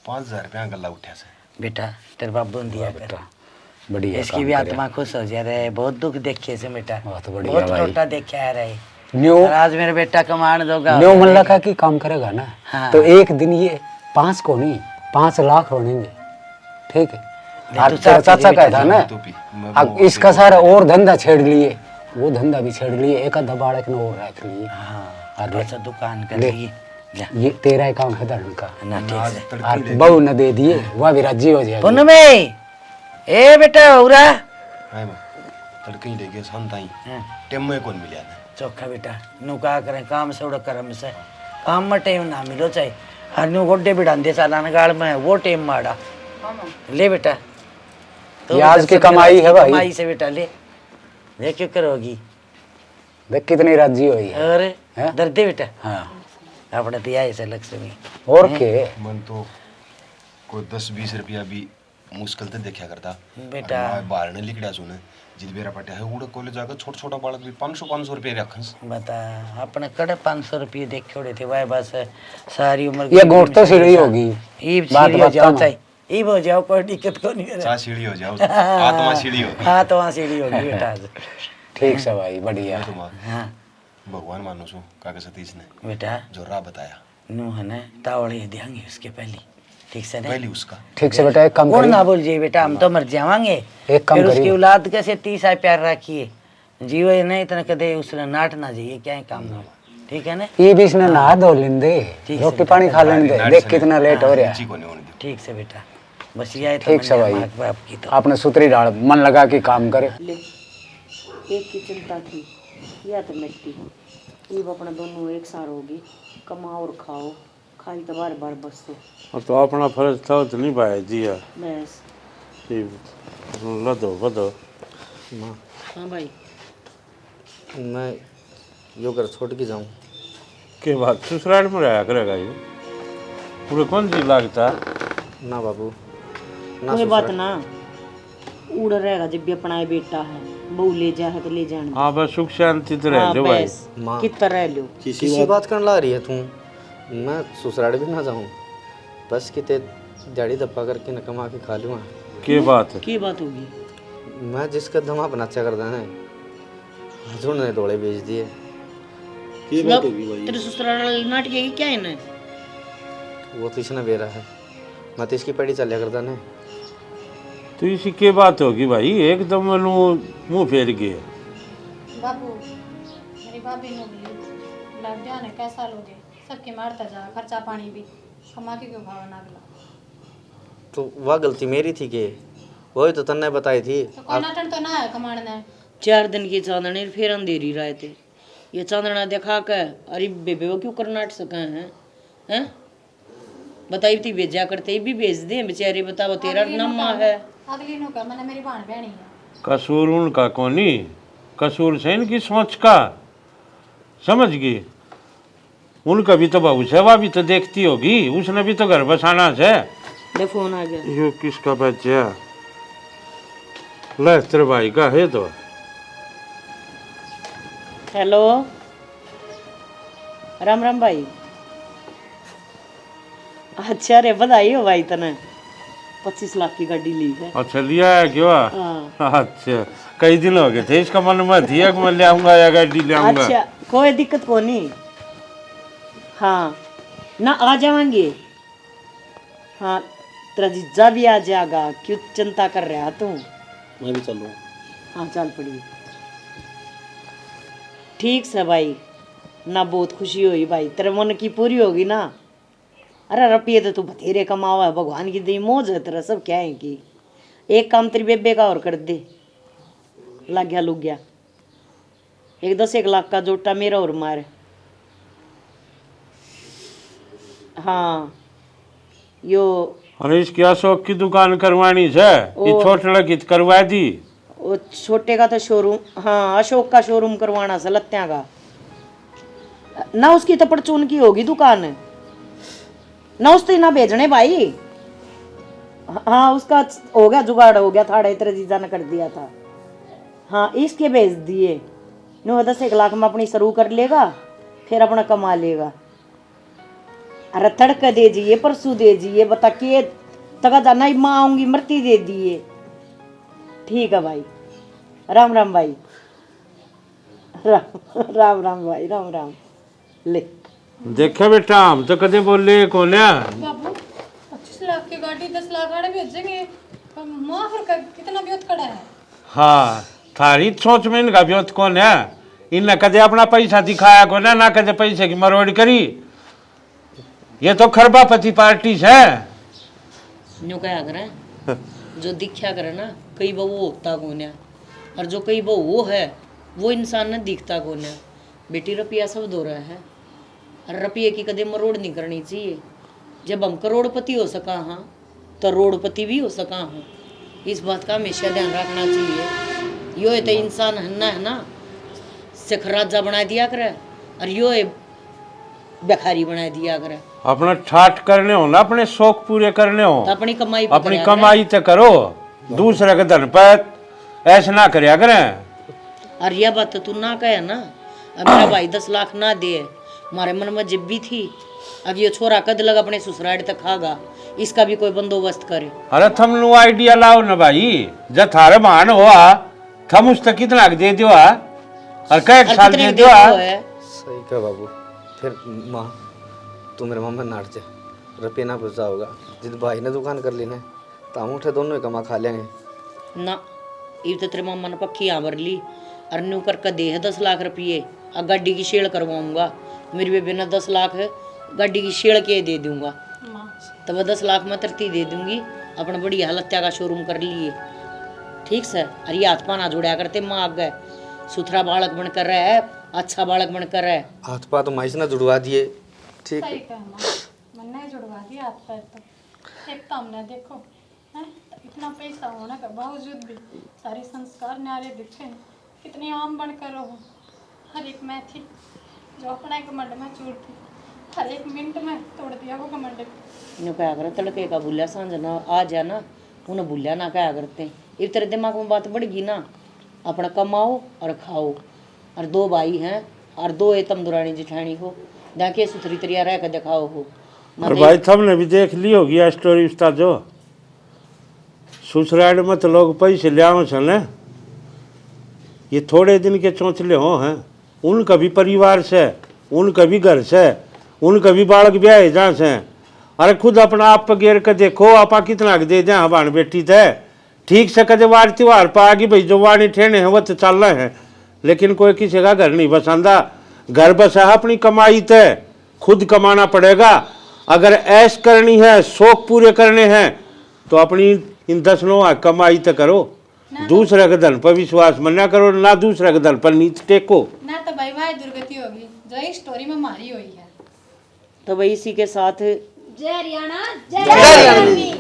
H: 5000 रुपया गला उठा से।
E: बेटा तेरे बाबू ने दिया बेटा,
F: बढ़िया
E: इसकी भी आत्मा खुश हो जा रहे, बहुत दुख देखे से बेटा,
F: बहुत बढ़िया
E: बहुत
F: भाई।
E: छोटा देखे आ रहे।
F: न्यू
E: आज मेरे बेटा कमान दोगा
F: न्यू मन लगा कि काम करेगा ना,
E: हाँ।
F: तो एक दिन ये 5 को नहीं 5 लाख होनेंगे, ठीक है।
E: तो
F: तेरा चाचा कहता ना
H: तो पी, मैं
F: अब
H: वो
F: इसका सारा और धंधा छेड़ लिए, वो धंधा भी छेड़ लिए, एक आधा बाड़क ने और रख लिए।
E: हाँ अच्छा दुकान कर
F: ले।
E: ली
F: ये तेरा ही काम है धर्म का,
E: ना ठीक से।
F: और बहू न दे दिए वह भी राजी हो जाएगी।
E: पुन में ए बेटा उरा
H: हाय मां तड़के ही लेके संताई
E: हाँ।
H: टेम में कौन मिला ना
E: चौखा बेटा नु का करें काम से उड़ा करम से काम में टाइम ना मिलो चाहे हर नु गोड्डे बिड़ान दे सालान गाड़ में वो टाइम माड़ा ले बेटा
F: ये आज की कमाई है भाई।
E: कमाई से बेटा ले ये क्यों करोगी
F: देख कितनी राजी हुई है।
E: अरे
F: हैं?
E: डरते बेटा
F: हाँ
E: अपने दिया ऐसे लक्ष्मी
F: और के
H: मन तो कोई 10-20 रुपया भी मुश्किल से देखा करता
E: बेटा।
H: और मैं बाहर ने लिखड़ा सुने जिलबेरा पटा है उड़ा कॉलेज जाकर छोटा छोटा बालक भी 500 रुपये रखस
E: बता अपने कड़े 500 रुपये देख छोड़े थे वह बस सारी उम्र
F: ये गोट तो सीढ़ी होगी।
E: ईब
F: बात
E: सीढ़ी हो
F: बताता
E: जाओ
F: हूँ।
E: चाहे ईब हो जाओ कोई दिक्कत को नहीं
H: चा सीढ़ी हो जाओ आत्मा सीढ़ी हो
E: हाँ तो वहाँ सीढ़ी होगी बेटा आज।
F: ठीक से भाई बढ़िया।
H: तुम
E: हाँ
H: भगवान मानो छो काका सतीश ने
E: बेटा
H: जो राह बताया
E: नू है ना तावड़े देंगे उसके पहले ठीक से
H: पहली
E: ना
H: उसका
F: ठीक से बेटा एक काम
E: कौन
F: करिए।
E: ना बोल जी बेटा हम तो मर जावांगे
F: एक काम
E: फिर उसकी
F: करिए।
E: औलाद कैसे 30 आए प्यार रखिए जीव है नहीं इतना कदे उसने नाट ना जाइए क्या है काम ना ठीक है ना
F: ये भी इसने नहा धो लेंदे
E: ठीक
F: रोटी
E: से
F: पानी खा लेने दे देख कितना लेट हो रहा है।
H: नीची को नहीं होने दी
E: ठीक से बेटा बस ये है
F: ठीक से भाई।
E: बाप की तो
F: आपने सुतरी डाल मन लगा के काम करे।
C: एक की चिंता थी या तो मिट्टी ये अपना दोनों एक सार होगी कमाओ और खाओ खाई तो बार बार बस तो
K: तो अपना फर्ज था तो नहीं पाया दिया
C: बस
K: लदो बदो
C: हाँ भाई
B: मैं यो घर छोड़ के जाऊँ
K: के बात ससुराल में रहा करेगा ये पूरे कौन सी लागता
B: ना बाबू
C: कोई बात ना उड़ रहेगा जब भी अपना ये बेटा है बहू ले जा है तो ले जाने
K: हाँ बस सुख शांति तो रह जो भाई
B: माँ
C: कितना रह लो
B: किसी बात करने ला रही है तू मैं ससुराल भी ना जाऊँ बस किते दिहाड़ी धप्पा करके न कमा के खा लूँगा
K: के बात है
C: की बात होगी
B: मैं जिसका धमा अपना अच्छा करता है हजूर ने डोले बेच दिए
C: तेरे ससुराल नाट के क्या है ना
B: वो तो इसने बेरा है मैं तो इसकी पढ़ी चलिया करता ने
K: तो इसी के बात होगी भाई एकदम मुंह फेर गए
G: बाबू मेरी भाभी ने बोली लग जाने कैसा लोगे सबके मारता जा खर्चा पानी भी कमा के क्यों खावा नागला
B: तो वह गलती मेरी थी कि वही तो तन्ने बताई थी
G: तो कोई नाटन तो ना है कमाने
C: 4 दिन की चांदनी फिर अंधेरी रहे थे ये चांदना दिखा के अरे बेबे वो क्यों कर नाट सके हैं बताई थी भेजा करते भी भेज दे बेचारे बताओ तेरा नम्मा है
G: अगली नु का मैंने मेरी बहन बहनी है
K: कसूर उनका कोनी कसूर से इनकी सोच का समझ गई उनका भी तो बहू है वह भी तो देखती होगी उसने भी तो घर बसाना है
C: ले फोन आ गया
K: यो किसका बच्चा ले तेरे भाई का है तो
C: हेलो राम राम भाई अच्छा रे बधाई हो भाई तने 25 लाख की गाड़ी ली है
K: अच्छा लिया है क्यों
C: हाँ।
K: अच्छा कई दिन हो गए थे इसका मन में थी कि मैं ले आऊंगा या गाड़ी ले आऊंगा
C: अच्छा कोई दिक्कत को नहीं हाँ ना आ जाएंगे हाँ तेरा जीजा भी आ जाएगा क्यों चिंता कर रहा तू
B: मैं भी चलूँ
C: हाँ चल पड़ी ठीक से भाई ना बहुत खुशी हुई भाई तेरे मन की पूरी होगी ना अरे रुपये तो तू बथेरे कमावा है भगवान की दी मौज है तेरा सब क्या है कि एक काम तेरी बेबे का और कर दे लग गया लुग गया 1 लाख का जोटा मेरा और मार हाँ यो
K: अरे इसकी अशोक की दुकान करवानी है ये छोट लगी तो करवा दी
C: वो छोटे का तो शोरूम हाँ अशोक का शोरूम करवाना है लत्तियाँ का ना उसकी तो परचून की होगी दुकान ना उससे ना भेजने भाई हाँ उसका हो गया जुगाड़ हो गया थाड़ा इतने जीजा ने कर दिया था हाँ इसके भेज दिए नो 10 लाख में अपनी शुरू कर लेगा फिर अपना कमा लेगा अरे तड़का दे दिए परसों दे दिए बता के तका जाना ही माँ आऊंगी मरती दे दिए ठीक है भाई राम राम भाई राम राम भाई राम राम ले
K: देखा बेटा हम तो कदे बोले कौन है
G: बाबू 25 लाख की गाड़ी 10 लाख वाले भेजेंगे माँ फिर कितना ब्योत खड़ा है
K: हाँ थारी सोच में इनका व्योत कौन है इनने कदे अपना पैसा दिखाया कौन है ना कदे पैसे की मरोड़ करी ये तो खरबापति पार्टी है
C: न्यू क्या करे जो दिखा करे ना कई वो होता कौन है और जो कई वो है वो इंसान ने दिखता कौन है। बेटी रुपया सब दो रहा है और रुपये की कदम मरोड़ नहीं करनी चाहिए। जब हम करोड़पति हो सका हाँ तो रोड़पति भी हो सका हूँ। इस बात का हमेशा ध्यान रखना चाहिए। यो तो इंसान है ना सिख राजा बना दिया करे और यो बेखारी बना दिया करे।
K: अपना ठाठ करने हो ना, अपने शौक पूरे करने हो
C: तो अपनी कमाई
K: अपनी कमाई तो करो, दूसरे के धन पर ऐसा ना करया करें।
C: और यह बात तो तू ना कहे ना। अब मेरा भाई 10 लाख ना दे, हमारे मन में जब भी थी अब ये छोरा कद लग अपने ससुराल तक खागा, इसका भी कोई बंदोबस्त करे।
K: अरे थम लो आइडिया लाओ ना भाई, जब थारे मान हुआ थम उस तक कितना दे दो और कई साल दे दो।
B: सही कहा बाबू। फिर माँ तू मेरे मामा नाट जा रुपये ना पूछा होगा। जिद भाई ने दुकान कर ली ना तो हम उठे दोनों ही कमा खा लेंगे
C: ना। ये तो तेरे मामा ने पक्की आवर ली और न्यू करके दे है 10 लाख रुपये और गाड़ी की शेड़ करवाऊंगा। मेरी बेबी ने 10 लाख गाड़ी की शेड़ के दे दूंगा तो वह 10 लाख में तरती दे दूंगी। अपना बड़ी हालत्या का शोरूम कर लिए ठीक से। और ये हाथ पाना जुड़ा करते माँ आग गए सुथरा बालक बनकर रहा है, अच्छा बालक बनकर रहा है।
B: हाथ पा तो माइस ने जुड़वा दिए ठीक
G: सही कहा माँ, मैंने जुड़वा दिया हाथ पैर तो। एक तो हमने देखो हैं इतना पैसा होने के बावजूद भी सारे संस्कार न्यारे दिखे कितनी आम बनकर रहो। हर एक मैं थी जो अपना घमंड में चूर थी, हर एक मिनट में तोड़ दिया वो घमंड।
C: इन्हें कहा कर तड़के का भूलिया सांझ ना आ जा ना, उन्हें भूलिया ना कहा करते। इस तेरे दिमाग में बात बढ़ गई ना, अपना कमाओ और खाओ। और 2 भाई हैं और 2 तुम दुरानी जिठानी हो, जाके सुथरी तरिया रह कर दिखाओ हो।
K: और भाई तुमने भी देख ली होगी यह स्टोरी उस्ताद जो ससुराल में तो लोग पैसे ले आओ चले, ये थोड़े दिन के चौंचले हो हैं। उनका भी परिवार से, उनका भी घर से, उनका भी बालक ब्याह जहाँ से। अरे खुद अपना आप पर गेर कर देखो आपा कितना दे दें हमारी बेटी थे ठीक से कदे वार त्योहार पा कि भाई जो वाणी ठेने हैं वो तो चल रहे हैं, लेकिन कोई किसी का घर नहीं बसांदा। घर बसा अपनी कमाई ते खुद कमाना पड़ेगा। अगर ऐश करनी है शौक पूरे करने हैं तो अपनी इन 10 लोगों कमाई तो करो, दूसरे के धन पर विश्वास मन ना करो, ना दूसरे के धन पर नीच टेको
G: ना। तो भाई भाई दुर्गति होगी जो इस स्टोरी में मारी हुई है।
C: तो भाई इसी के साथ
G: जय हरियाणा जय